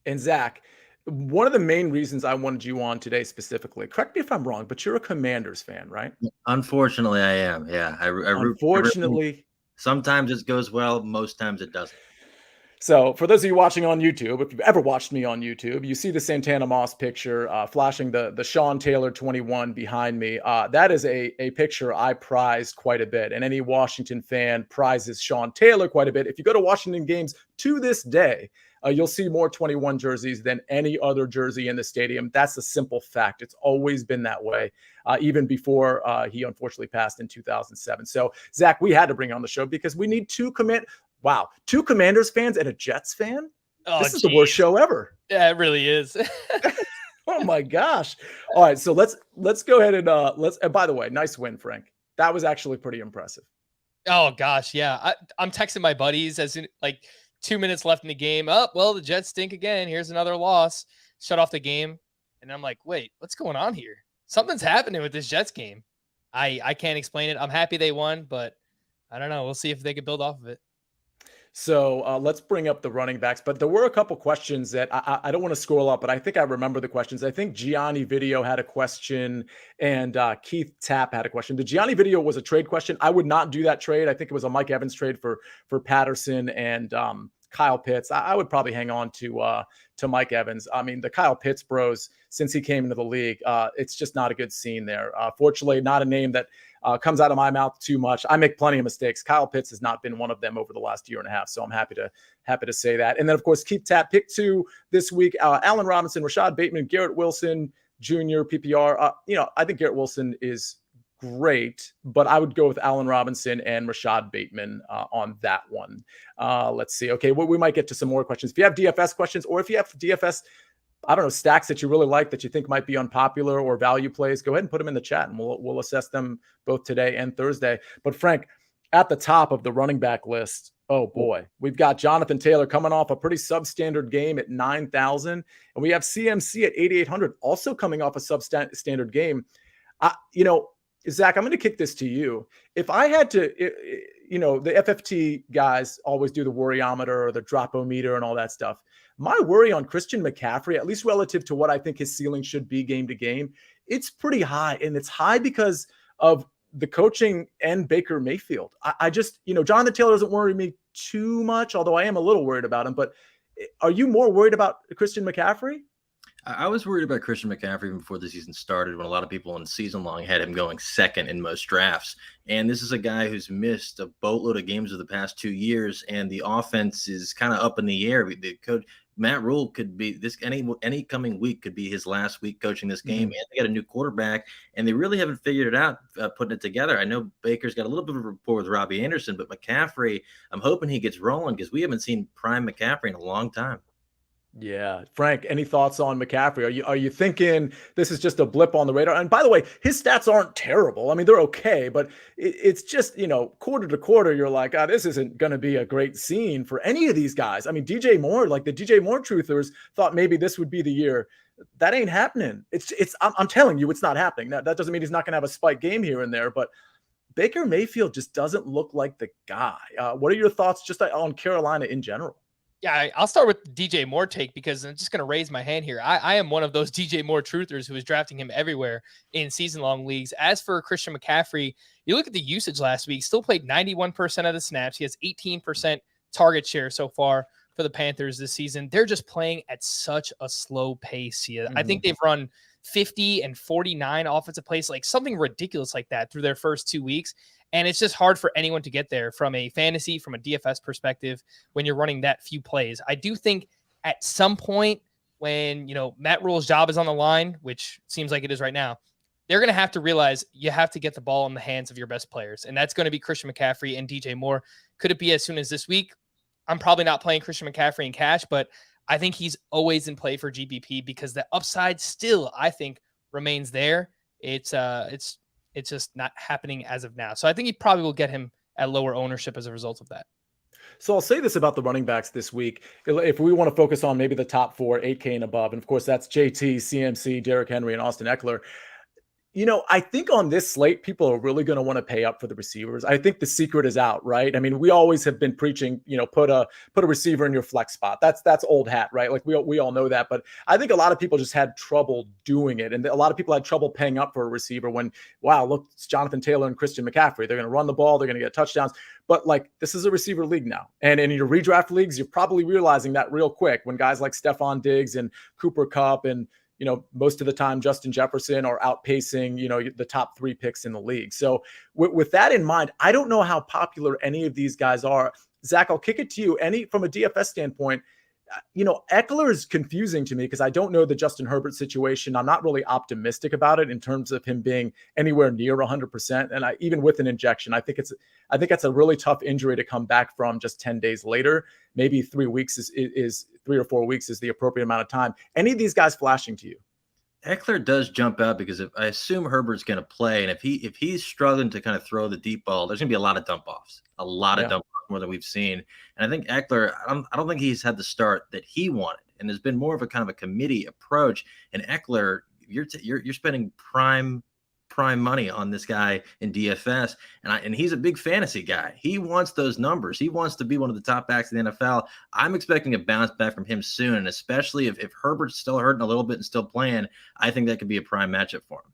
And Zach, one of the main reasons I wanted you on today specifically, correct me if I'm wrong, but you're a Commanders fan, right? Unfortunately, I am. Yeah. Unfortunately. Sometimes it goes well. Most times it doesn't. So for those of you watching on YouTube, if you've ever watched me on YouTube, you see the Santana Moss picture flashing the Sean Taylor 21 behind me. That is a picture I prize quite a bit. And any Washington fan prizes Sean Taylor quite a bit. If you go to Washington games to this day, you'll see more 21 jerseys than any other jersey in the stadium. That's a simple fact. It's always been that way, even before he unfortunately passed in 2007. So, Zach, we had to bring on the show because we need two Commanders fans and a Jets fan? Oh, this is the worst show ever. Yeah, it really is. Oh, my gosh. All right, so let's go ahead and and by the way, nice win, Frank. That was actually pretty impressive. Oh, gosh, yeah. I'm texting my buddies as in, 2 minutes left in the game. Oh, well, the Jets stink again. Here's another loss. Shut off the game. And I'm like, wait, what's going on here? Something's happening with this Jets game. I can't explain it. I'm happy they won, but I don't know. We'll see if they can build off of it. So let's bring up the running backs. But there were a couple questions that I don't want to scroll up, but I think I remember the questions. I think Gianni Video had a question and Keith Tapp had a question. The Gianni Video was a trade question. I would not do that trade. I think it was a Mike Evans trade for Patterson and Kyle Pitts. I would probably hang on to Mike Evans. I mean, the Kyle Pitts bros, since he came into the league, it's just not a good scene there. Fortunately, not a name that comes out of my mouth too much. I make plenty of mistakes. Kyle Pitts has not been one of them over the last year and a half. So I'm happy to say that. And then, of course, Keith Tapp, pick 2 this week. Allen Robinson, Rashad Bateman, Garrett Wilson Jr., PPR. I think Garrett Wilson is great, but I would go with Allen Robinson and Rashad Bateman on that one. Let's see. Okay, we might get to some more questions. If you have DFS questions, or if you have DFS, I don't know, stacks that you really like that you think might be unpopular or value plays, go ahead and put them in the chat, and we'll assess them both today and Thursday. But Frank, at the top of the running back list, oh boy, we've got Jonathan Taylor coming off a pretty substandard game at 9,000, and we have CMC at 8,800, also coming off a substandard game. Zach, I'm going to kick this to you. If I had to, the FFT guys always do the worryometer or the drop-o-meter and all that stuff. My worry on Christian McCaffrey, at least relative to what I think his ceiling should be game to game, it's pretty high. And it's high because of the coaching and Baker Mayfield. I just, Jonathan Taylor doesn't worry me too much, although I am a little worried about him. But are you more worried about Christian McCaffrey? I was worried about Christian McCaffrey even before the season started, when a lot of people in season long had him going second in most drafts. And this is a guy who's missed a boatload of games of the past 2 years, and the offense is kind of up in the air. The coach Matt Rule could be this any coming week could be his last week coaching this game, and they got a new quarterback, and they really haven't figured it out putting it together. I know Baker's got a little bit of a rapport with Robbie Anderson, but McCaffrey, I'm hoping he gets rolling because we haven't seen prime McCaffrey in a long time. Yeah. Frank, any thoughts on McCaffrey? Are you thinking this is just a blip on the radar? And by the way, his stats aren't terrible. I mean, they're okay, but it's just, quarter to quarter, you're like, this isn't going to be a great scene for any of these guys. I mean, DJ Moore, like the DJ Moore truthers thought maybe this would be the year That ain't happening. I'm telling you, it's not happening. Now, that doesn't mean he's not going to have a spike game here and there, but Baker Mayfield just doesn't look like the guy. What are your thoughts just on Carolina in general? Yeah, I'll start with the DJ Moore take because I'm just going to raise my hand here. I am one of those DJ Moore truthers who is drafting him everywhere in season-long leagues. As for Christian McCaffrey, you look at the usage last week, still played 91% of the snaps. He has 18% target share so far for the Panthers this season. They're just playing at such a slow pace here. I think they've run 50 and 49 offensive plays, like something ridiculous like that through their first 2 weeks. And it's just hard for anyone to get there from a fantasy, from a DFS perspective, when you're running that few plays. I do think at some point when, Matt Rule's job is on the line, which seems like it is right now, they're going to have to realize you have to get the ball in the hands of your best players. And that's going to be Christian McCaffrey and DJ Moore. Could it be as soon as this week? I'm probably not playing Christian McCaffrey in cash, but I think he's always in play for GPP because the upside still, I think, remains there. It's just not happening as of now. So I think he probably will get him at lower ownership as a result of that. So I'll say this about the running backs this week. If we want to focus on maybe the top 4, 8K and above, and of course that's JT, CMC, Derrick Henry, and Austin Eckler. I think on this slate, people are really going to want to pay up for the receivers. I think the secret is out, right? I mean, we always have been preaching, put a receiver in your flex spot. That's old hat, right? Like we all know that, but I think a lot of people just had trouble doing it. And a lot of people had trouble paying up for a receiver when, wow, look, it's Jonathan Taylor and Christian McCaffrey. They're going to run the ball. They're going to get touchdowns. But this is a receiver league now. And in your redraft leagues, you're probably realizing that real quick when guys like Stephon Diggs and Cooper Kupp and most of the time Justin Jefferson are outpacing, the top 3 picks in the league. So with that in mind, I don't know how popular any of these guys are. Zach, I'll kick it to you. From a DFS standpoint, Eckler is confusing to me because I don't know the Justin Herbert situation. I'm not really optimistic about it in terms of him being anywhere near 100%. And even with an injection, I think that's a really tough injury to come back from just 10 days later. Maybe 3 weeks is 3 or 4 weeks is the appropriate amount of time. Any of these guys flashing to you? Eckler does jump out because I assume Herbert's going to play, and if he's struggling to kind of throw the deep ball, there's going to be a lot of dump offs, dump offs more than we've seen. And I think Eckler, I don't think he's had the start that he wanted, and there's been more of a kind of a committee approach. And Eckler, you're spending prime money on this guy in DFS, and he's a big fantasy guy. He wants those numbers. He wants to be one of the top backs in the NFL. I'm expecting a bounce back from him soon, and especially if Herbert's still hurting a little bit and still playing, I think that could be a prime matchup for him.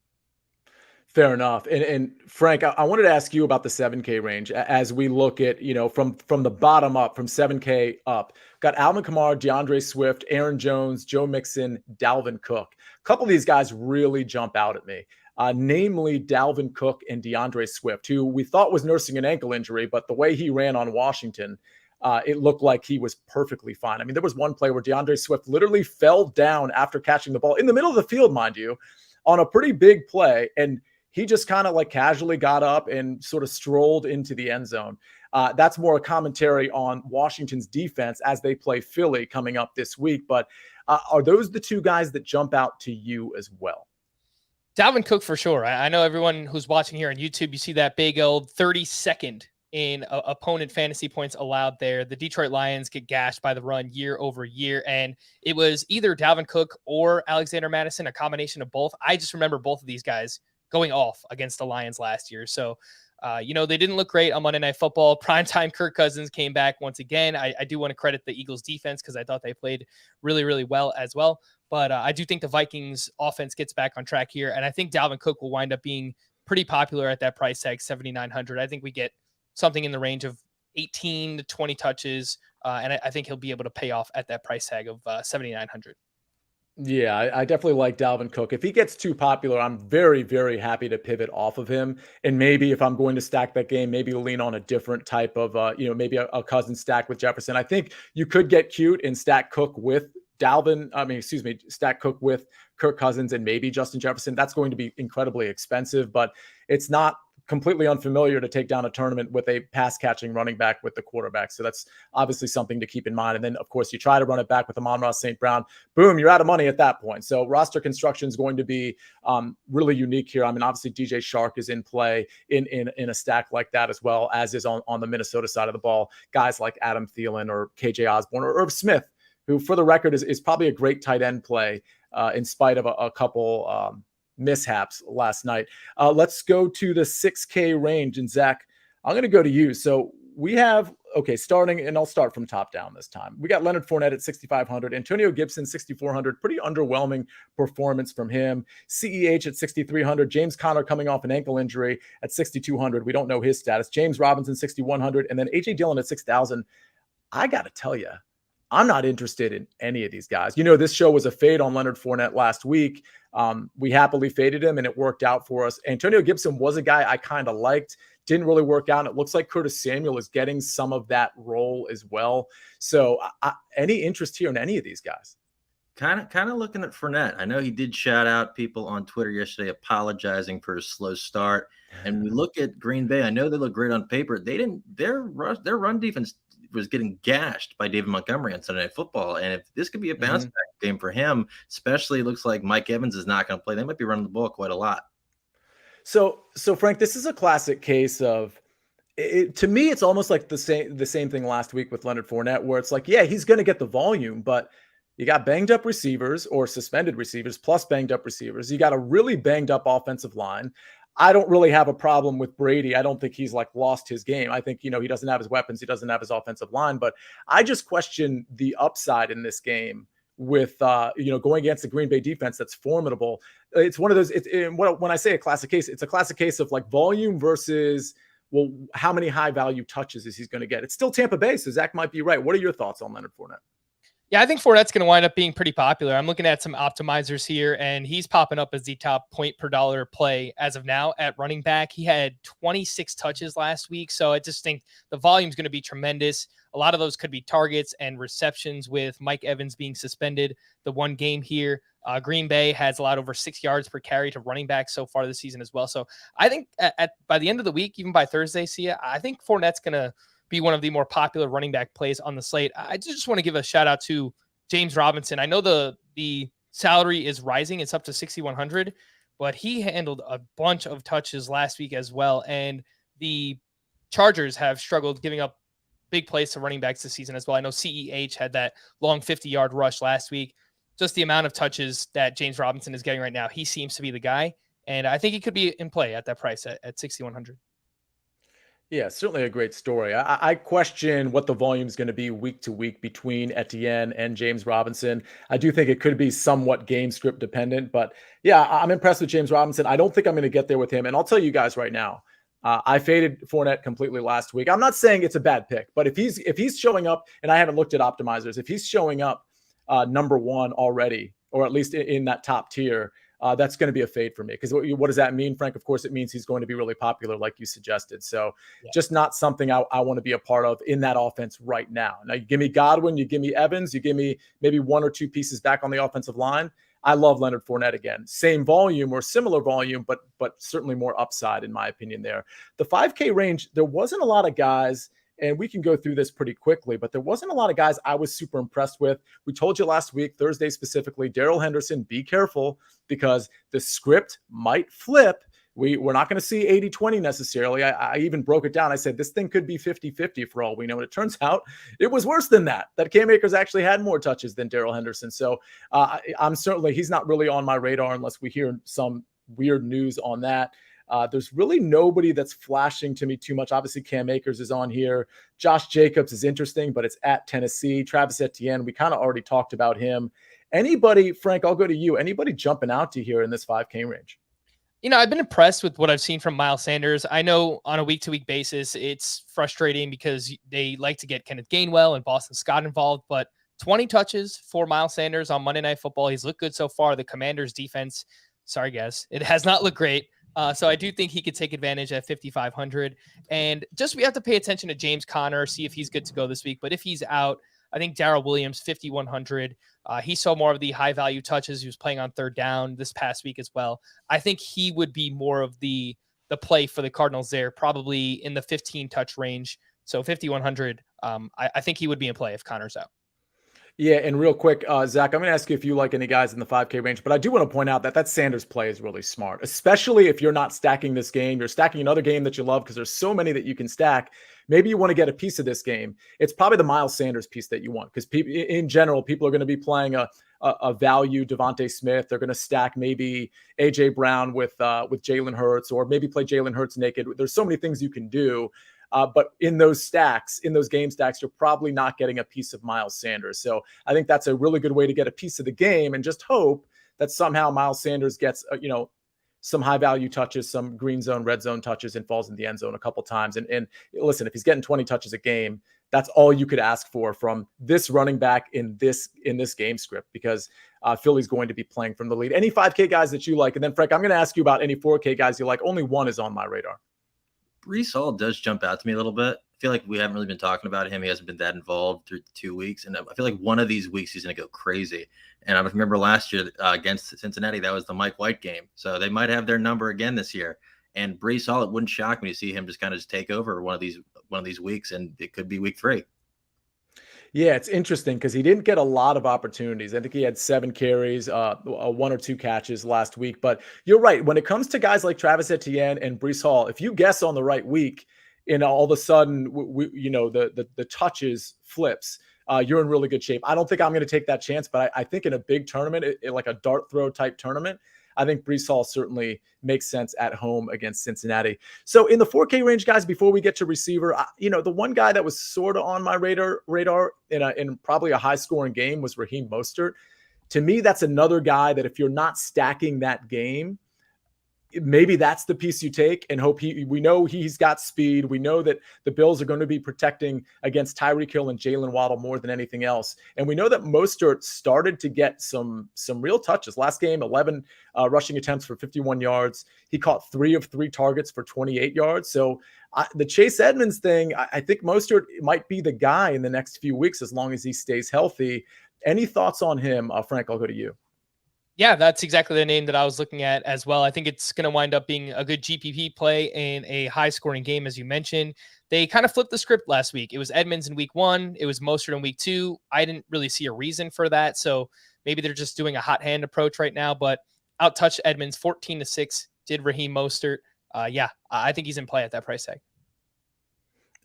Fair enough. And Frank, I wanted to ask you about the 7K range as we look at, from the bottom up, from 7K up. Got Alvin Kamara, DeAndre Swift, Aaron Jones, Joe Mixon, Dalvin Cook. A couple of these guys really jump out at me. Namely Dalvin Cook and DeAndre Swift, who we thought was nursing an ankle injury, but the way he ran on Washington, it looked like he was perfectly fine. I mean, there was one play where DeAndre Swift literally fell down after catching the ball in the middle of the field, mind you, on a pretty big play. And he just kind of casually got up and sort of strolled into the end zone. That's more a commentary on Washington's defense as they play Philly coming up this week. But are those the two guys that jump out to you as well? Dalvin Cook for sure. I know everyone who's watching here on YouTube, you see that big old 32nd in opponent fantasy points allowed there. The Detroit Lions get gashed by the run year over year, and it was either Dalvin Cook or Alexander Mattison, a combination of both. I just remember both of these guys going off against the Lions last year. So, they didn't look great on Monday Night Football. Primetime Kirk Cousins came back once again. I do want to credit the Eagles defense because I thought they played really, really well as well. But I do think the Vikings offense gets back on track here. And I think Dalvin Cook will wind up being pretty popular at that price tag, 7,900. I think we get something in the range of 18 to 20 touches. And I think he'll be able to pay off at that price tag of 7,900. Yeah, I definitely like Dalvin Cook. If he gets too popular, I'm very, very happy to pivot off of him. And maybe if I'm going to stack that game, maybe lean on a different type of, maybe a cousin stack with Jefferson. I think you could get cute and stack Cook with stack Cook with Kirk Cousins and maybe Justin Jefferson. That's going to be incredibly expensive, but it's not completely unfamiliar to take down a tournament with a pass catching running back with the quarterback. So that's obviously something to keep in mind. And then of course you try to run it back with Amon-Ra St. Brown, boom, you're out of money at that point. So roster construction is going to be really unique here. I mean, obviously DJ Shark is in play in a stack like that as well, as is on the Minnesota side of the ball. Guys like Adam Thielen or KJ Osborne or Irv Smith, who for the record is probably a great tight end play in spite of a couple mishaps last night. Let's go to the 6K range. And Zach, I'm going to go to you. So we have, starting, and I'll start from top down this time. We got Leonard Fournette at 6,500, Antonio Gibson, 6,400, pretty underwhelming performance from him. CEH at 6,300, James Conner coming off an ankle injury at 6,200. We don't know his status. James Robinson, 6,100, and then AJ Dillon at 6,000. I got to tell you, I'm not interested in any of these guys. This show was a fade on Leonard Fournette last week. We happily faded him, and it worked out for us. Antonio Gibson was a guy I kind of liked. Didn't really work out. It looks like Curtis Samuel is getting some of that role as well. So any interest here in any of these guys? Kind of looking at Fournette. I know he did shout out people on Twitter yesterday apologizing for his slow start. And we look at Green Bay. I know they look great on paper. Their run defense was getting gashed by David Montgomery on Sunday Night Football. And if this could be a bounce back game for him, especially it looks like Mike Evans is not going to play. They might be running the ball quite a lot. So Frank, this is a classic case of to me, it's almost like the same thing last week with Leonard Fournette, where it's like, yeah, he's going to get the volume, but you got banged up receivers or suspended receivers plus banged up receivers. You got a really banged up offensive line. I don't really have a problem with Brady. I don't think he's like lost his game. I think, he doesn't have his weapons. He doesn't have his offensive line, but I just question the upside in this game with, going against the Green Bay defense that's formidable. It's one of those, when I say a classic case, it's a classic case of like volume versus, well, how many high value touches is he going to get? It's still Tampa Bay, so Zach might be right. What are your thoughts on Leonard Fournette? Yeah, I think Fournette's going to wind up being pretty popular. I'm looking at some optimizers here, and he's popping up as the top point per dollar play as of now at running back. He had 26 touches last week, so I just think the volume is going to be tremendous. A lot of those could be targets and receptions with Mike Evans being suspended the one game here. Green Bay has allowed over 6 yards per carry to running back so far this season as well. So I think by the end of the week, even by Thursday, I think Fournette's going to be one of the more popular running back plays on the slate. I just want to give a shout out to James Robinson. I know the salary is rising. It's up to 6,100, but he handled a bunch of touches last week as well. And the Chargers have struggled giving up big plays to running backs this season as well. I know CEH had that long 50-yard rush last week. Just the amount of touches that James Robinson is getting right now, he seems to be the guy. And I think he could be in play at that price at 6,100. Yeah, certainly a great story. I question what the volume is going to be week to week between Etienne and James Robinson. I do think it could be somewhat game script dependent, but yeah, I'm impressed with James Robinson. I don't think I'm going to get there with him. And I'll tell you guys right now, I faded Fournette completely last week. I'm not saying it's a bad pick, but if he's showing up, and I haven't looked at optimizers, if he's showing up number one already, or at least in that top tier, that's going to be a fade for me. Because what does that mean, Frank? Of course, it means he's going to be really popular, like you suggested. So just not something I want to be a part of in that offense right now. Now, you give me Godwin, you give me Evans, you give me maybe one or two pieces back on the offensive line. I love Leonard Fournette again. Same volume or similar volume, but certainly more upside, in my opinion there. The 5K range, there wasn't a lot of guys, and we can go through this pretty quickly, but there wasn't a lot of guys I was super impressed with. We told you last week, Thursday specifically, Darrell Henderson, be careful because the script might flip. We're not going to see 80-20 necessarily. I even broke it down. I said, this thing could be 50-50 for all we know. And it turns out it was worse than that Cam Akers actually had more touches than Darrell Henderson. So he's not really on my radar unless we hear some weird news on that. There's really nobody that's flashing to me too much. Obviously, Cam Akers is on here. Josh Jacobs is interesting, but it's at Tennessee. Travis Etienne, we kind of already talked about him. Anybody, Frank, I'll go to you. Anybody jumping out to here in this 5K range? I've been impressed with what I've seen from Miles Sanders. I know on a week-to-week basis, it's frustrating because they like to get Kenneth Gainwell and Boston Scott involved, but 20 touches for Miles Sanders on Monday Night Football. He's looked good so far. The Commanders' defense, sorry, guys, it has not looked great. So I do think he could take advantage at 5,500. And just we have to pay attention to James Conner, see if he's good to go this week. But if he's out, I think Darrell Williams, 5,100. He saw more of the high-value touches. He was playing on third down this past week as well. I think he would be more of the play for the Cardinals there, probably in the 15-touch range. So 5,100, I think he would be in play if Conner's out. Yeah, and real quick, Zach, I'm going to ask you if you like any guys in the 5K range, but I do want to point out that Sanders play is really smart, especially if you're not stacking this game. You're stacking another game that you love because there's so many that you can stack. Maybe you want to get a piece of this game. It's probably the Miles Sanders piece that you want because in general, people are going to be playing a value Devontae Smith. They're going to stack maybe AJ Brown with Jalen Hurts, or maybe play Jalen Hurts naked. There's so many things you can do. But in those stacks, in those game stacks, you're probably not getting a piece of Miles Sanders. So I think that's a really good way to get a piece of the game, and just hope that somehow Miles Sanders gets, some high value touches, some green zone, red zone touches, and falls in the end zone a couple times. And listen, if he's getting 20 touches a game, that's all you could ask for from this running back in this game script, because Philly's going to be playing from the lead. Any 5K guys that you like? And then Frank, I'm going to ask you about any 4K guys you like. Only one is on my radar. Breece Hall does jump out to me a little bit. I feel like we haven't really been talking about him. He hasn't been that involved through 2 weeks. And I feel like one of these weeks he's going to go crazy. And I remember last year against Cincinnati, that was the Mike White game. So they might have their number again this year. And Breece Hall, it wouldn't shock me to see him just kind of take over one of these weeks. And it could be week 3. Yeah, it's interesting because he didn't get a lot of opportunities. I think he had 7 carries, 1 or 2 catches last week. But you're right. When it comes to guys like Travis Etienne and Breece Hall, if you guess on the right week, and all of a sudden, the touches flips, you're in really good shape. I don't think I'm going to take that chance, but I think in a big tournament, like a dart throw type tournament, I think Breece Hall certainly makes sense at home against Cincinnati. So in the 4K range, guys, before we get to receiver, the one guy that was sort of on my radar in probably a high scoring game was Raheem Mostert. To me, that's another guy that if you're not stacking that game, maybe that's the piece you take and hope we know he's got speed. We know that the Bills are going to be protecting against Tyreek Hill and Jalen Waddle more than anything else. And we know that Mostert started to get some real touches. Last game, 11 rushing attempts for 51 yards. He caught 3 of 3 targets for 28 yards. So the Chase Edmonds thing, I think Mostert might be the guy in the next few weeks as long as he stays healthy. Any thoughts on him? Frank, I'll go to you. Yeah, that's exactly the name that I was looking at as well. I think it's going to wind up being a good GPP play in a high-scoring game, as you mentioned. They kind of flipped the script last week. It was Edmonds in week 1. It was Mostert in week 2. I didn't really see a reason for that, so maybe they're just doing a hot hand approach right now. But out-touched Edmonds 14-6, did Raheem Mostert. I think he's in play at that price tag.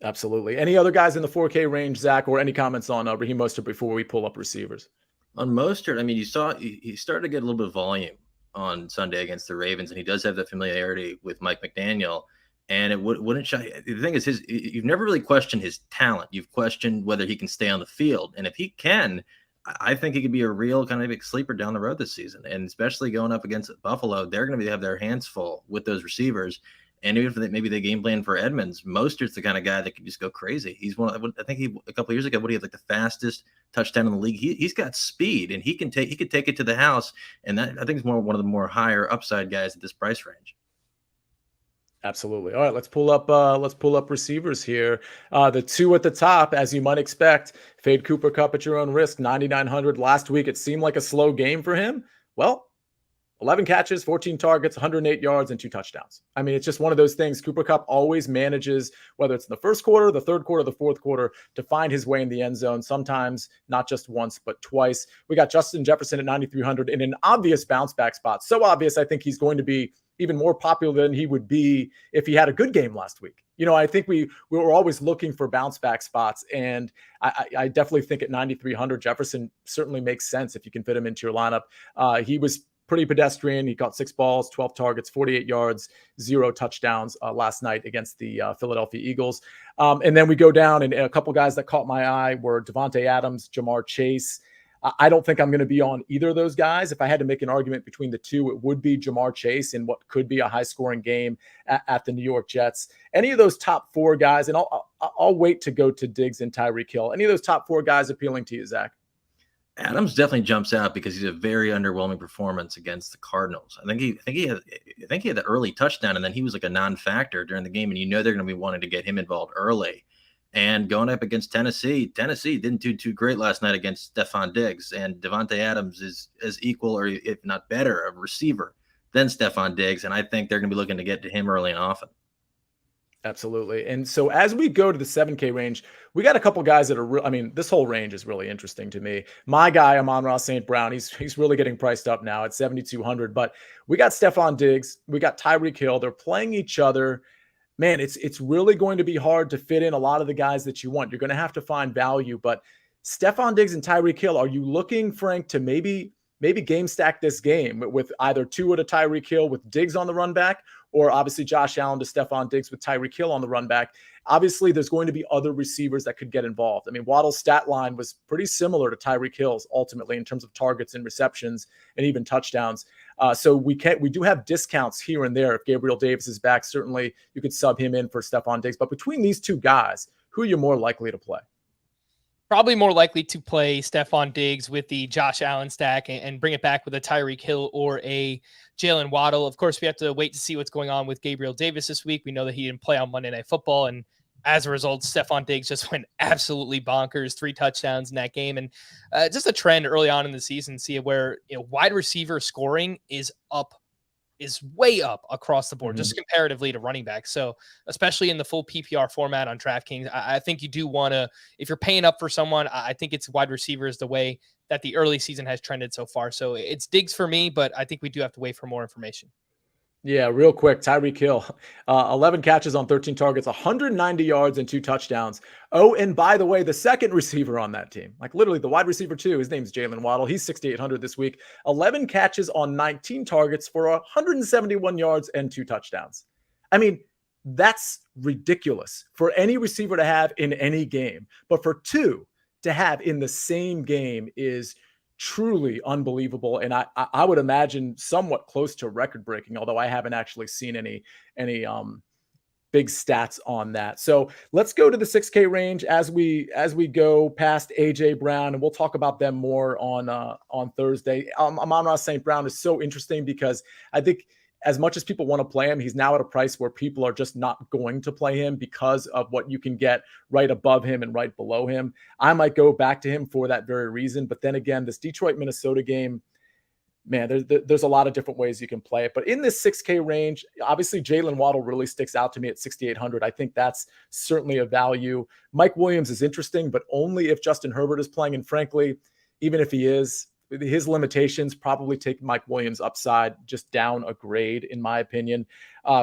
Absolutely. Any other guys in the 4K range, Zach, or any comments on Raheem Mostert before we pull up receivers? On Mostert, I mean, you saw he started to get a little bit of volume on Sunday against the Ravens, and he does have that familiarity with Mike McDaniel. And it wouldn't shock. The thing is, you've never really questioned his talent. You've questioned whether he can stay on the field. And if he can, I think he could be a real kind of big sleeper down the road this season. And especially going up against Buffalo, they're going to have their hands full with those receivers. And even if maybe they game plan for Edmonds, Mostert's the kind of guy that can just go crazy. He's one. I think a couple of years ago, he had like the fastest touchdown in the league. He's got speed, and he could take it to the house. And that I think is one of the more higher upside guys at this price range. Absolutely. All right, let's pull up receivers here. The 2 at the top, as you might expect, fade Cooper Kupp at your own risk. 9,900 last week. It seemed like a slow game for him. Well, 11 catches, 14 targets, 108 yards, and 2 touchdowns. I mean, it's just one of those things. Cooper Kupp always manages, whether it's in the first quarter, the third quarter, the fourth quarter, to find his way in the end zone. Sometimes not just once, but twice. We got Justin Jefferson at 9,300 in an obvious bounce back spot. So obvious, I think he's going to be even more popular than he would be if he had a good game last week. I think we were always looking for bounce back spots, and I definitely think at 9,300, Jefferson certainly makes sense if you can fit him into your lineup. He was pretty pedestrian. He caught 6 balls, 12 targets, 48 yards, 0 touchdowns last night against the Philadelphia Eagles. And then we go down, and a couple guys that caught my eye were Devontae Adams, Jamar Chase. I don't think I'm going to be on either of those guys. If I had to make an argument between the 2, it would be Jamar Chase in what could be a high-scoring game at the New York Jets. Any of those top 4 guys, and I'll wait to go to Diggs and Tyreek Hill. Any of those top 4 guys appealing to you, Zach? Adams definitely jumps out because he's a very underwhelming performance against the Cardinals. I think he had the early touchdown, and then he was like a non-factor during the game, and they're going to be wanting to get him involved early. And going up against Tennessee didn't do too great last night against Stephon Diggs, and Devontae Adams is as equal or if not better of a receiver than Stephon Diggs, and I think they're going to be looking to get to him early and often. Absolutely. And so as we go to the 7K range, we got a couple guys that are I mean, this whole range is really interesting to me. My guy, Amon-Ra St. Brown, he's really getting priced up now at 7,200. But we got Stephon Diggs, we got Tyreek Hill. They're playing each other. Man, it's really going to be hard to fit in a lot of the guys that you want. You're going to have to find value. But Stephon Diggs and Tyreek Hill, are you looking, Frank, to maybe game stack this game with either Tua to Tyreek Hill with Diggs on the run back, or obviously Josh Allen to Stephon Diggs with Tyreek Hill on the run back? Obviously, there's going to be other receivers that could get involved. I mean, Waddle's stat line was pretty similar to Tyreek Hill's ultimately in terms of targets and receptions and even touchdowns. So we do have discounts here and there. If Gabriel Davis is back, certainly you could sub him in for Stephon Diggs. But between these two guys, who are you more likely to play? Probably more likely to play Stephon Diggs with the Josh Allen stack and bring it back with a Tyreek Hill or a Jalen Waddle. Of course, we have to wait to see what's going on with Gabriel Davis this week. We know that he didn't play on Monday Night Football, and as a result, Stephon Diggs just went absolutely bonkers, 3 touchdowns in that game. And just a trend early on in the season, see where wide receiver scoring is way up across the board, just comparatively to running back. So especially in the full PPR format on DraftKings, I think you do want to, if you're paying up for someone, I think it's wide receivers the way that the early season has trended so far. So it's Diggs for me, but I think we do have to wait for more information. Yeah, real quick, Tyreek Hill, 11 catches on 13 targets, 190 yards and 2 touchdowns. Oh, and by the way, the second receiver on that team, like literally the wide receiver too, his name's Jalen Waddle. He's 6,800 this week, 11 catches on 19 targets for 171 yards and 2 touchdowns. I mean, that's ridiculous for any receiver to have in any game, but for 2 to have in the same game is truly unbelievable. And I would imagine somewhat close to record breaking, although I haven't actually seen any big stats on that. So let's go to the 6K range as we go past AJ Brown, and we'll talk about them more on Thursday. Amon-Ra St. Brown is so interesting because I think as much as people want to play him, he's now at a price where people are just not going to play him because of what you can get right above him and right below him. I might go back to him for that very reason. But then again, this Detroit-Minnesota game, man, there's a lot of different ways you can play it. But in this 6K range, obviously Jalen Waddle really sticks out to me at 6,800. I think that's certainly a value. Mike Williams is interesting, but only if Justin Herbert is playing. And frankly, even if he is, his limitations probably take Mike Williams' upside just down a grade, in my opinion.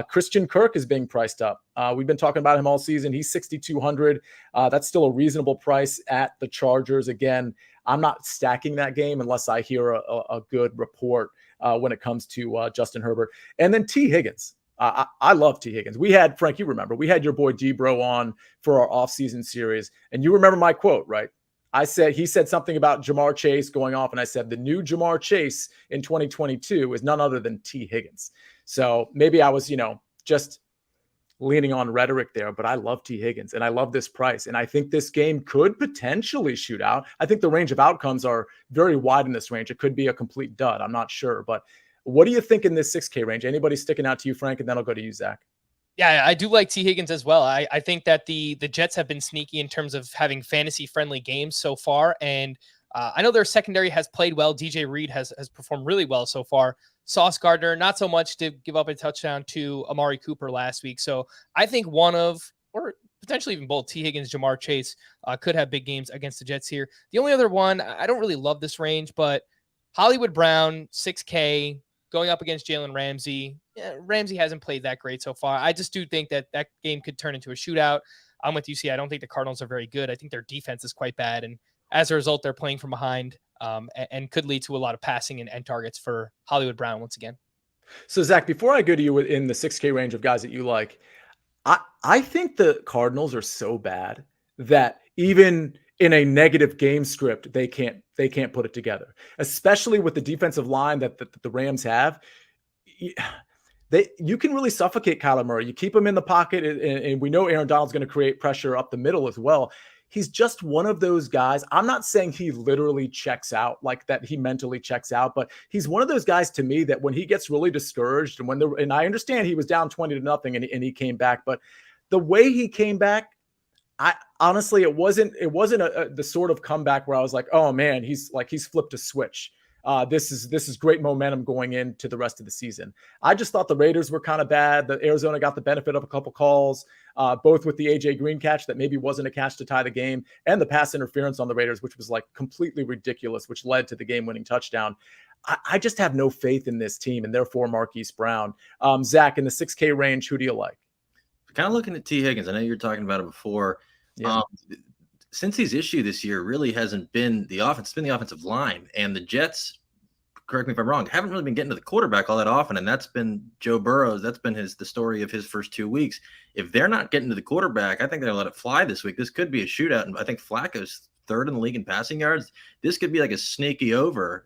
Christian Kirk is being priced up. We've been talking about him all season. He's 6,200. That's still a reasonable price at the Chargers. Again, I'm not stacking that game unless I hear a good report when it comes to Justin Herbert. And then T. Higgins. I love T. Higgins. We had, Frank, you remember, we had your boy D-Bro on for our offseason series. And you remember my quote, right? He said something about Jamar Chase going off, and I said the new Jamar Chase in 2022 is none other than T. Higgins. So maybe I was, just leaning on rhetoric there, but I love T. Higgins and I love this price. And I think this game could potentially shoot out. I think the range of outcomes are very wide in this range. It could be a complete dud. I'm not sure, but what do you think in this 6K range? Anybody sticking out to you, Frank? And then I'll go to you, Zach. Yeah, I do like T. Higgins as well. I think that the Jets have been sneaky in terms of having fantasy-friendly games so far, and I know their secondary has played well. DJ Reed has performed really well so far. Sauce Gardner, not so much to give up a touchdown to Amari Cooper last week. So I think one of, or potentially even both, T. Higgins, Jamar Chase could have big games against the Jets here. The only other one, I don't really love this range, but Hollywood Brown, 6K, going up against Jalen Ramsey. Yeah, Ramsey hasn't played that great so far. I just do think that game could turn into a shootout. I'm with UC. I don't think the Cardinals are very good. I think their defense is quite bad. And as a result, they're playing from behind and could lead to a lot of passing and targets for Hollywood Brown once again. So, Zach, before I go to you in the 6K range of guys that you like, I think the Cardinals are so bad that even in a negative game script, they can't put it together, especially with the defensive line that the Rams have. You can really suffocate Kyler Murray. You keep him in the pocket, and we know Aaron Donald's going to create pressure up the middle as well. He's just one of those guys. I'm not saying he literally checks out, like that he mentally checks out, but he's one of those guys to me that when he gets really discouraged and I understand he was down 20-0 and he came back, but the way he came back, I honestly, it wasn't the sort of comeback where I was like, oh man, he's flipped a switch. this is great momentum going into the rest of the season. I just thought the Raiders were kind of bad. The Arizona got the benefit of a couple calls, both with the AJ Green catch that maybe wasn't a catch to tie the game, and the pass interference on the Raiders, which was like completely ridiculous, which led to the game-winning touchdown. I just have no faith in this team, and therefore Marquise Brown. Zach, in the 6K range, who do you like? Kind of looking at T. Higgins. I know you were talking about it before. Yeah. Since his issue this year really hasn't been the offense, it's been the offensive line. And the Jets, correct me if I'm wrong, haven't really been getting to the quarterback all that often. And that's been Joe Burrow's. That's been the story of his first 2 weeks. If they're not getting to the quarterback, I think they'll let it fly this week. This could be a shootout. And I think Flacco's third in the league in passing yards. This could be like a sneaky over,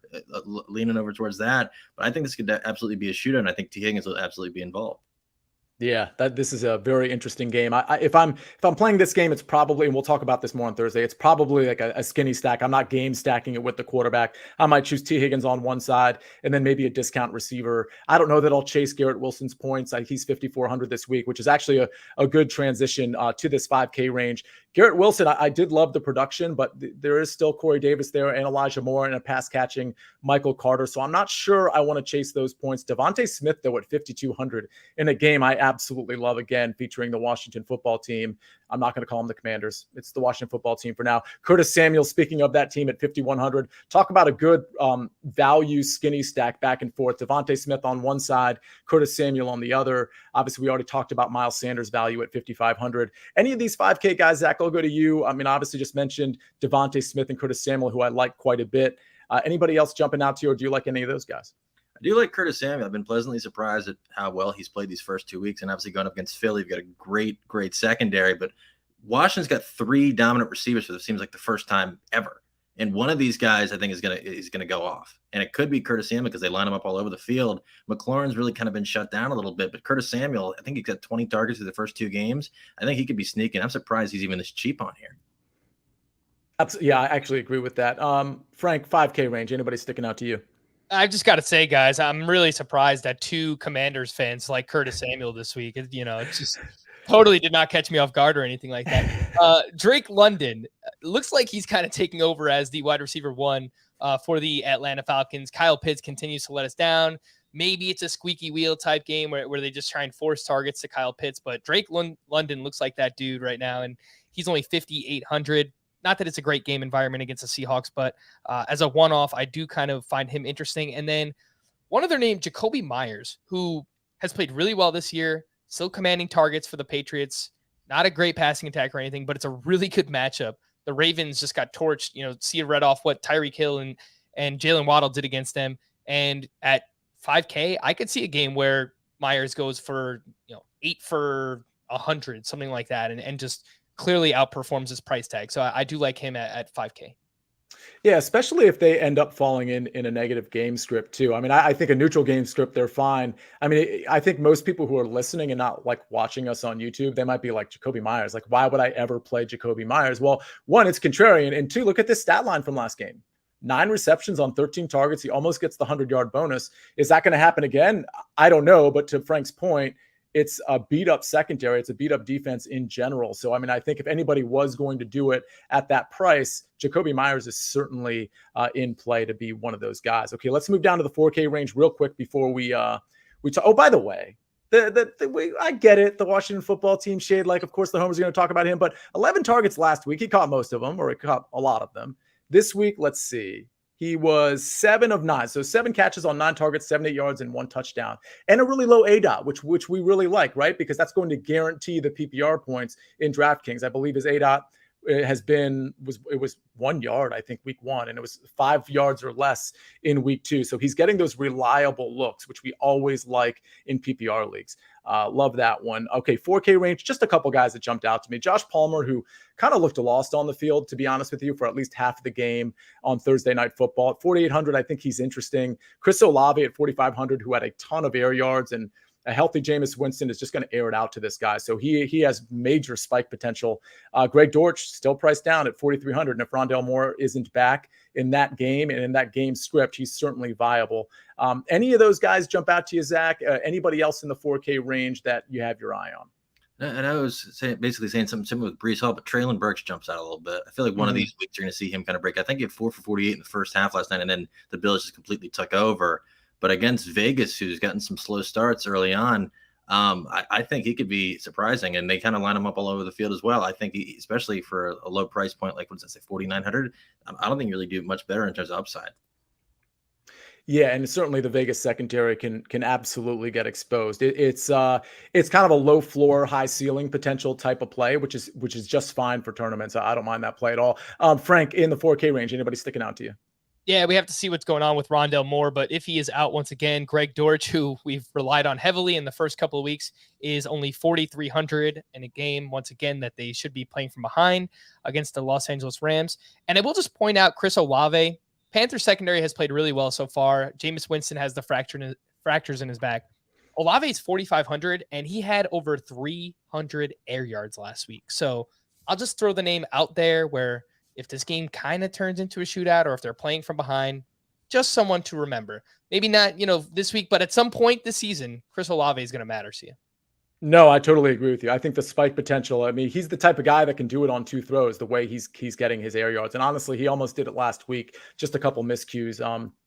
leaning over towards that. But I think this could absolutely be a shootout. And I think T. Higgins will absolutely be involved. Yeah, this is a very interesting game. If I'm playing this game, it's probably, and we'll talk about this more on Thursday, it's probably like a skinny stack. I'm not game stacking it with the quarterback. I might choose T. Higgins on one side and then maybe a discount receiver. I don't know that I'll chase Garrett Wilson's points. He's 5,400 this week, which is actually a good transition to this 5K range. Garrett Wilson, I did love the production, but there is still Corey Davis there and Elijah Moore and a pass catching Michael Carter. So I'm not sure I want to chase those points. Devontae Smith, though, at 5,200 in a game I absolutely love, again, featuring the Washington football team. I'm not going to call them the Commanders. It's the Washington football team for now. Curtis Samuel, speaking of that team at 5,100, talk about a good value skinny stack back and forth. Devontae Smith on one side, Curtis Samuel on the other. Obviously, we already talked about Miles Sanders' value at 5,500. Any of these 5K guys, Zach, I'll go to you. I mean, obviously just mentioned Devontae Smith and Curtis Samuel, who I like quite a bit. Anybody else jumping out to you, or do you like any of those guys? I do like Curtis Samuel. I've been pleasantly surprised at how well he's played these first 2 weeks. And obviously going up against Philly, you've got a great secondary. But Washington's got 3 dominant receivers for it seems like the first time ever. And one of these guys, I think, is gonna go off. And it could be Curtis Samuel because they line him up all over the field. McLaurin's really kind of been shut down a little bit. But Curtis Samuel, I think he got 20 targets through the first 2 games. I think he could be sneaking. I'm surprised he's even this cheap on here. Yeah, I actually agree with that. Frank, 5K range, anybody sticking out to you? I've just got to say, guys, I'm really surprised that 2 Commanders fans like Curtis Samuel this week. It just totally did not catch me off guard or anything like that. Drake London looks like he's kind of taking over as the wide receiver 1 for the Atlanta Falcons. Kyle Pitts continues to let us down. Maybe it's a squeaky wheel type game where they just try and force targets to Kyle Pitts, but Drake London looks like that dude right now, and he's only 5,800. Not that it's a great game environment against the Seahawks, but as a one-off, I do kind of find him interesting. And then one other name, Jacoby Myers, who has played really well this year, still commanding targets for the Patriots. Not a great passing attack or anything, but it's a really good matchup. The Ravens just got torched. Sia read off what Tyreek Hill and Jalen Waddle did against them. And at 5K, I could see a game where Myers goes for 8 for 100, something like that, and just clearly outperforms his price tag. So I do like him at 5K. Yeah, especially if they end up falling in a negative game script too. I mean, I think a neutral game script, they're fine. I mean, I think most people who are listening and not like watching us on YouTube, they might be like, Jacoby Myers, like, why would I ever play Jacoby Myers? Well, 1, it's contrarian, and 2, look at this stat line from last game. 9 receptions on 13 targets. He almost gets the 100-yard bonus. Is that going to happen again? I don't know. But to Frank's point, it's a beat-up secondary. It's a beat-up defense in general. So, I mean, I think if anybody was going to do it at that price, Jacoby Myers is certainly in play to be one of those guys. Okay, let's move down to the 4K range real quick before we talk. Oh, by the way, I get it. The Washington football team shade, like, of course, the homers are going to talk about him, but 11 targets last week. He caught most of them, or he caught a lot of them. This week, let's see. He was 7 of 9. So 7 catches on 9 targets, 78 yards, and 1 touchdown. And a really low ADOT, which we really like, right? Because that's going to guarantee the PPR points in DraftKings. I believe his ADOT was 1 yard, I think, week 1, and it was 5 yards or less in week 2. So he's getting those reliable looks, which we always like in PPR leagues. Love that one. Okay, 4K range, just a couple guys that jumped out to me. Josh Palmer, who kind of looked lost on the field, to be honest with you, for at least half of the game on Thursday Night Football. At 4,800, I think he's interesting. Chris Olave at 4,500, who had a ton of air yards, and a healthy Jameis Winston is just going to air it out to this guy. So he has major spike potential. Greg Dortch still priced down at 4,300. And if Rondale Moore isn't back in that game and in that game script, he's certainly viable. Any of those guys jump out to you, Zach? Anybody else in the 4K range that you have your eye on? And I was basically saying something similar with Brees Hall, but Traylon Burks jumps out a little bit. I feel like one of these weeks you're going to see him kind of break. I think he had 4 for 48 in the first half last night, and then the Bills just completely took over. But against Vegas, who's gotten some slow starts early on, I think he could be surprising, and they kind of line him up all over the field as well. I think, especially for a low price point, like what does that say, 4,900? I don't think you really do much better in terms of upside. Yeah, and certainly the Vegas secondary can absolutely get exposed. It's kind of a low floor, high ceiling potential type of play, which is just fine for tournaments. I don't mind that play at all. Frank, in the 4K range, anybody sticking out to you? Yeah, we have to see what's going on with Rondell Moore, but if he is out once again, Greg Dortch, who we've relied on heavily in the first couple of weeks, is only 4,300 in a game, once again, that they should be playing from behind against the Los Angeles Rams. And I will just point out Chris Olave. Panthers secondary has played really well so far. Jameis Winston has the fractures in his back. Olave is 4,500, and he had over 300 air yards last week. So I'll just throw the name out there where if this game kind of turns into a shootout or if they're playing from behind, just someone to remember. Maybe not, this week, but at some point this season, Chris Olave is going to matter to you. No, I totally agree with you. I think the spike potential, I mean, he's the type of guy that can do it on 2 throws, the way he's getting his air yards. And honestly, he almost did it last week. Just a couple miscues,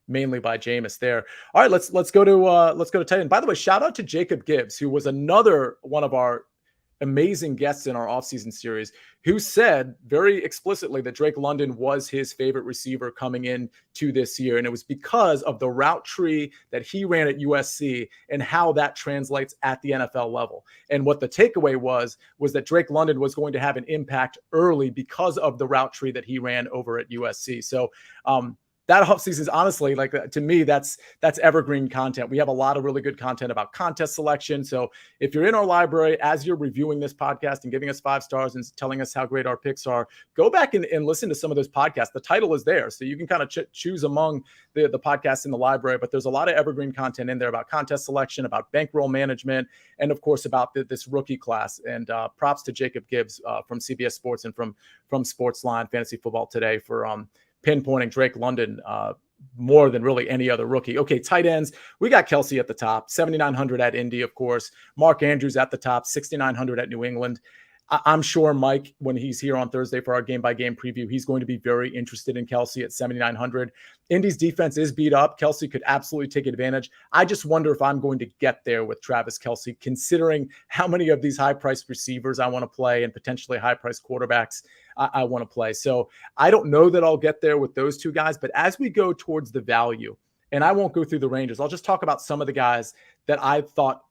mainly by Jameis there. All right, let's go to tight end. By the way, shout out to Jacob Gibbs, who was another one of our amazing guests in our offseason series, who said very explicitly that Drake London was his favorite receiver coming in to this year. And it was because of the route tree that he ran at USC and how that translates at the NFL level. And what the takeaway was that Drake London was going to have an impact early because of the route tree that he ran over at USC. So, that offseason is honestly, like, to me, that's evergreen content. We have a lot of really good content about contest selection. So if you're in our library, as you're reviewing this podcast and giving us 5 stars and telling us how great our picks are, go back and listen to some of those podcasts. The title is there, so you can kind of choose among the podcasts in the library. But there's a lot of evergreen content in there about contest selection, about bankroll management, and of course about this rookie class. And props to Jacob Gibbs from CBS Sports and from Sportsline Fantasy Football Today for pinpointing Drake London more than really any other rookie. Okay, tight ends. We got Kelsey at the top, 7,900 at Indy, of course. Mark Andrews at the top, 6,900 at New England. I'm sure Mike, when he's here on Thursday for our game-by-game preview, he's going to be very interested in Kelsey at 7,900. Indy's defense is beat up. Kelsey could absolutely take advantage. I just wonder if I'm going to get there with Travis Kelsey, considering how many of these high-priced receivers I want to play and potentially high-priced quarterbacks I want to play. So I don't know that I'll get there with those two guys, but as we go towards the value, and I won't go through the ranges, I'll just talk about some of the guys that I thought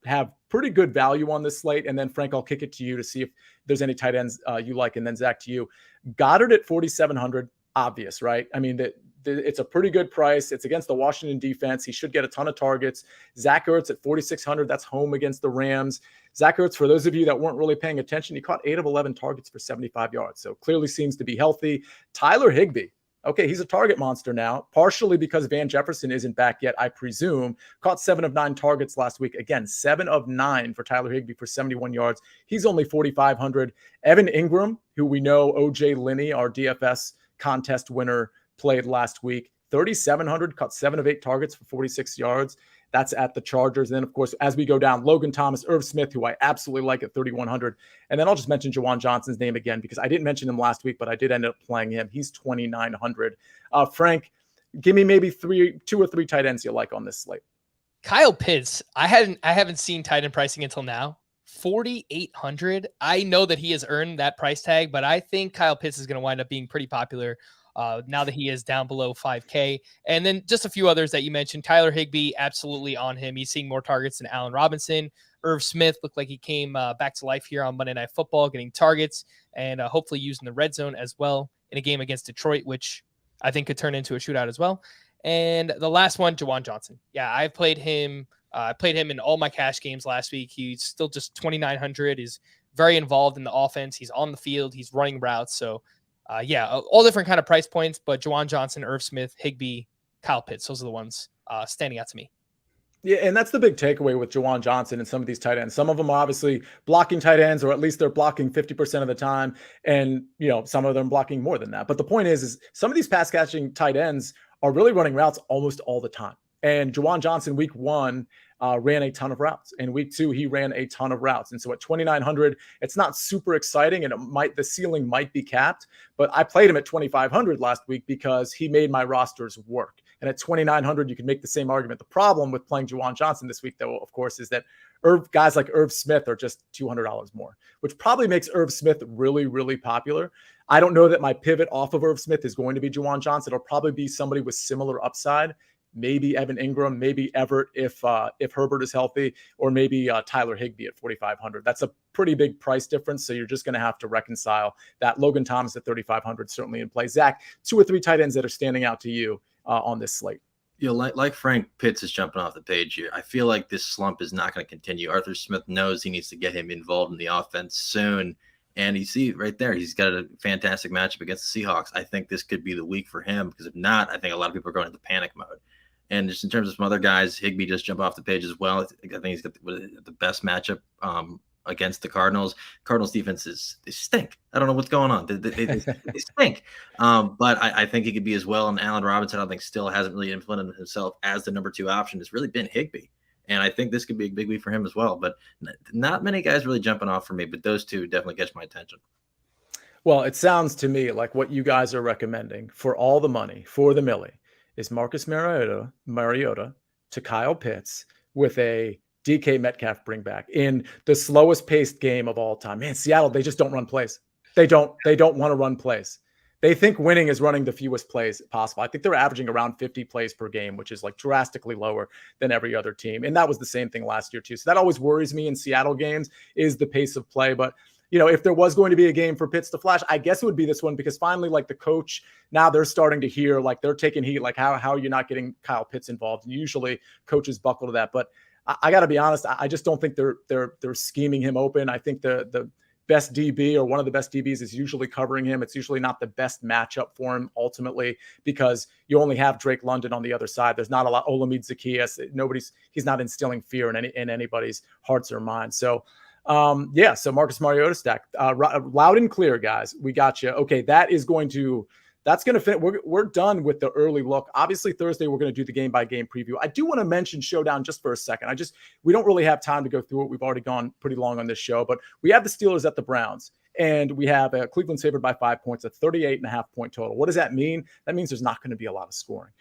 have pretty good value on this slate. And then Frank, I'll kick it to you to see if there's any tight ends you like. And then Zach, to you. Goddard at 4,700, obvious, right? I mean, it's a pretty good price. It's against the Washington defense. He should get a ton of targets. Zach Ertz at 4,600. That's home against the Rams. Zach Ertz, for those of you that weren't really paying attention, he caught 8 of 11 targets for 75 yards. So clearly seems to be healthy. Tyler Higbee. Okay, he's a target monster now, partially because Van Jefferson isn't back yet, I presume. Caught 7 of 9 targets last week. Again, 7 of 9 for Tyler Higbee for 71 yards. He's only 4,500. Evan Ingram, who we know OJ Linney, our DFS contest winner, played last week. 3,700, caught 7 of 8 targets for 46 yards. That's at the Chargers. And then, of course, as we go down, Logan Thomas, Irv Smith, who I absolutely like at 3,100. And then I'll just mention Juwan Johnson's name again because I didn't mention him last week, but I did end up playing him. He's 2,900. Frank, give me maybe 2 or 3 tight ends you like on this slate. Kyle Pitts, I haven't seen tight end pricing until now. 4,800. I know that he has earned that price tag, but I think Kyle Pitts is going to wind up being pretty popular now that he is down below 5K. And then just a few others that you mentioned. Tyler Higbee, absolutely on him. He's seeing more targets than Allen Robinson. Irv Smith looked like he came back to life here on Monday Night Football, getting targets and hopefully using the red zone as well in a game against Detroit, which I think could turn into a shootout as well. And the last one, Juwan Johnson. Yeah, I played him. I played him in all my cash games last week. He's still just 2,900. He's very involved in the offense. He's on the field. He's running routes. So, all different kind of price points. But Juwan Johnson, Irv Smith, Higbee, Kyle Pitts, those are the ones standing out to me. Yeah, and that's the big takeaway with Juwan Johnson and some of these tight ends. Some of them are obviously blocking tight ends, or at least they're blocking 50% of the time. And, some of them blocking more than that. But the point is some of these pass catching tight ends are really running routes almost all the time. And Juwan Johnson, week 1, ran a ton of routes. In week 2, he ran a ton of routes. And so at 2,900, it's not super exciting, and the ceiling might be capped, but I played him at 2,500 last week because he made my rosters work. And at 2,900, you can make the same argument. The problem with playing Juwan Johnson this week, though, of course, is that guys like Irv Smith are just $200 more, which probably makes Irv Smith really, really popular. I don't know that my pivot off of Irv Smith is going to be Juwan Johnson. It'll probably be somebody with similar upside. Maybe Evan Ingram, maybe Everett if Herbert is healthy, or maybe Tyler Higbee at 4,500. That's a pretty big price difference, so you're just going to have to reconcile that. Logan Thomas at 3,500 certainly in play. Zach, 2 or 3 tight ends that are standing out to you on this slate. You know, like Frank, Pitts is jumping off the page here. I feel like this slump is not going to continue. Arthur Smith knows he needs to get him involved in the offense soon. And you see right there, he's got a fantastic matchup against the Seahawks. I think this could be the week for him, because if not, I think a lot of people are going into panic mode. And just in terms of some other guys, Higbee just jumped off the page as well. I think he's got the best matchup against the Cardinals. Cardinals defense they stink. I don't know what's going on. They stink. But I think he could be as well. And Allen Robinson, I don't think, still hasn't really implemented himself as the number 2 option. It's really been Higbee. And I think this could be a big week for him as well. But not many guys really jumping off for me, but those 2 definitely catch my attention. Well, it sounds to me like what you guys are recommending for all the money, for the millie, is Marcus Mariota to Kyle Pitts with a DK Metcalf bring back in the slowest paced game of all time. Man, Seattle, they just don't run plays. They don't want to run plays. They think winning is running the fewest plays possible. I think they're averaging around 50 plays per game, which is like drastically lower than every other team. And that was the same thing last year too. So that always worries me in Seattle games, is the pace of play. But you know, if there was going to be a game for Pitts to flash, I guess it would be this one, because finally, like, the coach, now they're starting to hear, like, they're taking heat, like, how are you not getting Kyle Pitts involved? And usually coaches buckle to that. But I got to be honest, I just don't think they're scheming him open. I think the best DB, or one of the best DBs, is usually covering him. It's usually not the best matchup for him ultimately, because you only have Drake London on the other side. There's not a lot. Olamide Zaccheaus, he's not instilling fear in anybody's hearts or minds. So so Marcus Mariota stack, loud and clear, guys. We got you. Okay, that's going to fit. We're done with the early look. Obviously, Thursday we're going to do the game by game preview. I do want to mention Showdown just for a second. We don't really have time to go through it. We've already gone pretty long on this show, but we have the Steelers at the Browns, and we have Cleveland favored by 5 points, a 38.5 point total. What does that mean? That means there's not going to be a lot of scoring.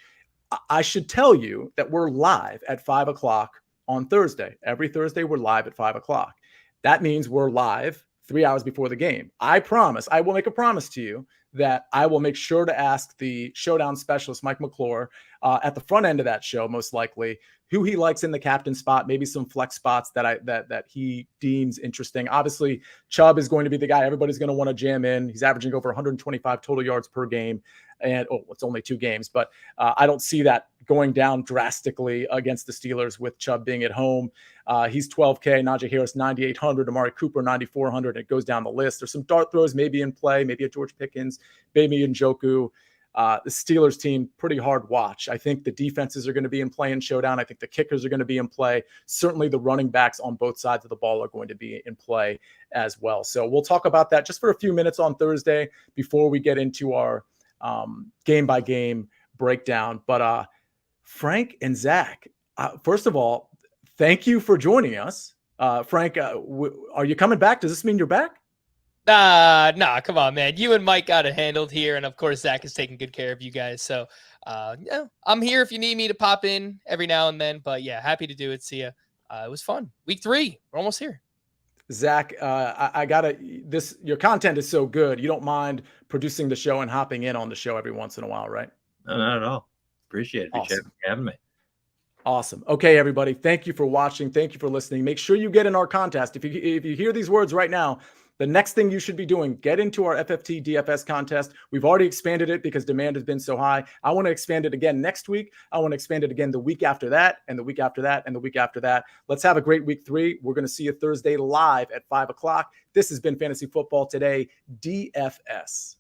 I should tell you that we're live at 5 o'clock on Thursday. Every Thursday we're live at 5 o'clock. That means we're live 3 hours before the game. I will make a promise to you that I will make sure to ask the Showdown specialist, Mike McClure, at the front end of that show, most likely, who he likes in the captain spot, maybe some flex spots that he deems interesting. Obviously, Chubb is going to be the guy everybody's going to want to jam in. He's averaging over 125 total yards per game. And it's only 2 games, but I don't see that going down drastically against the Steelers with Chubb being at home. He's 12K, Najee Harris 9,800, Amari Cooper 9,400. It goes down the list. There's some dart throws maybe in play, maybe a George Pickens, maybe Njoku. The Steelers team, pretty hard watch. I think the defenses are going to be in play in Showdown. I think the kickers are going to be in play. Certainly the running backs on both sides of the ball are going to be in play as well. So we'll talk about that just for a few minutes on Thursday before we get into our game by game breakdown. But Frank and Zach, first of all, thank you for joining us. Frank, are you coming back? Does this mean you're back? Nah, come on, man. You and Mike got it handled here. And of course, Zach is taking good care of you guys. So yeah, I'm here if you need me to pop in every now and then. But yeah, happy to do it. See ya. It was fun. Week 3, we're almost here. Zach, your content is so good. You don't mind producing the show and hopping in on the show every once in a while, right? No, not at all. Appreciate it. Appreciate you having me. Awesome. Okay, everybody. Thank you for watching. Thank you for listening. Make sure you get in our contest. If you hear these words right now, the next thing you should be doing, get into our FFT DFS contest. We've already expanded it because demand has been so high. I want to expand it again next week. I want to expand it again the week after that, and the week after that, and the week after that. Let's have a great week 3. We're going to see you Thursday live at 5 o'clock. This has been Fantasy Football Today, DFS.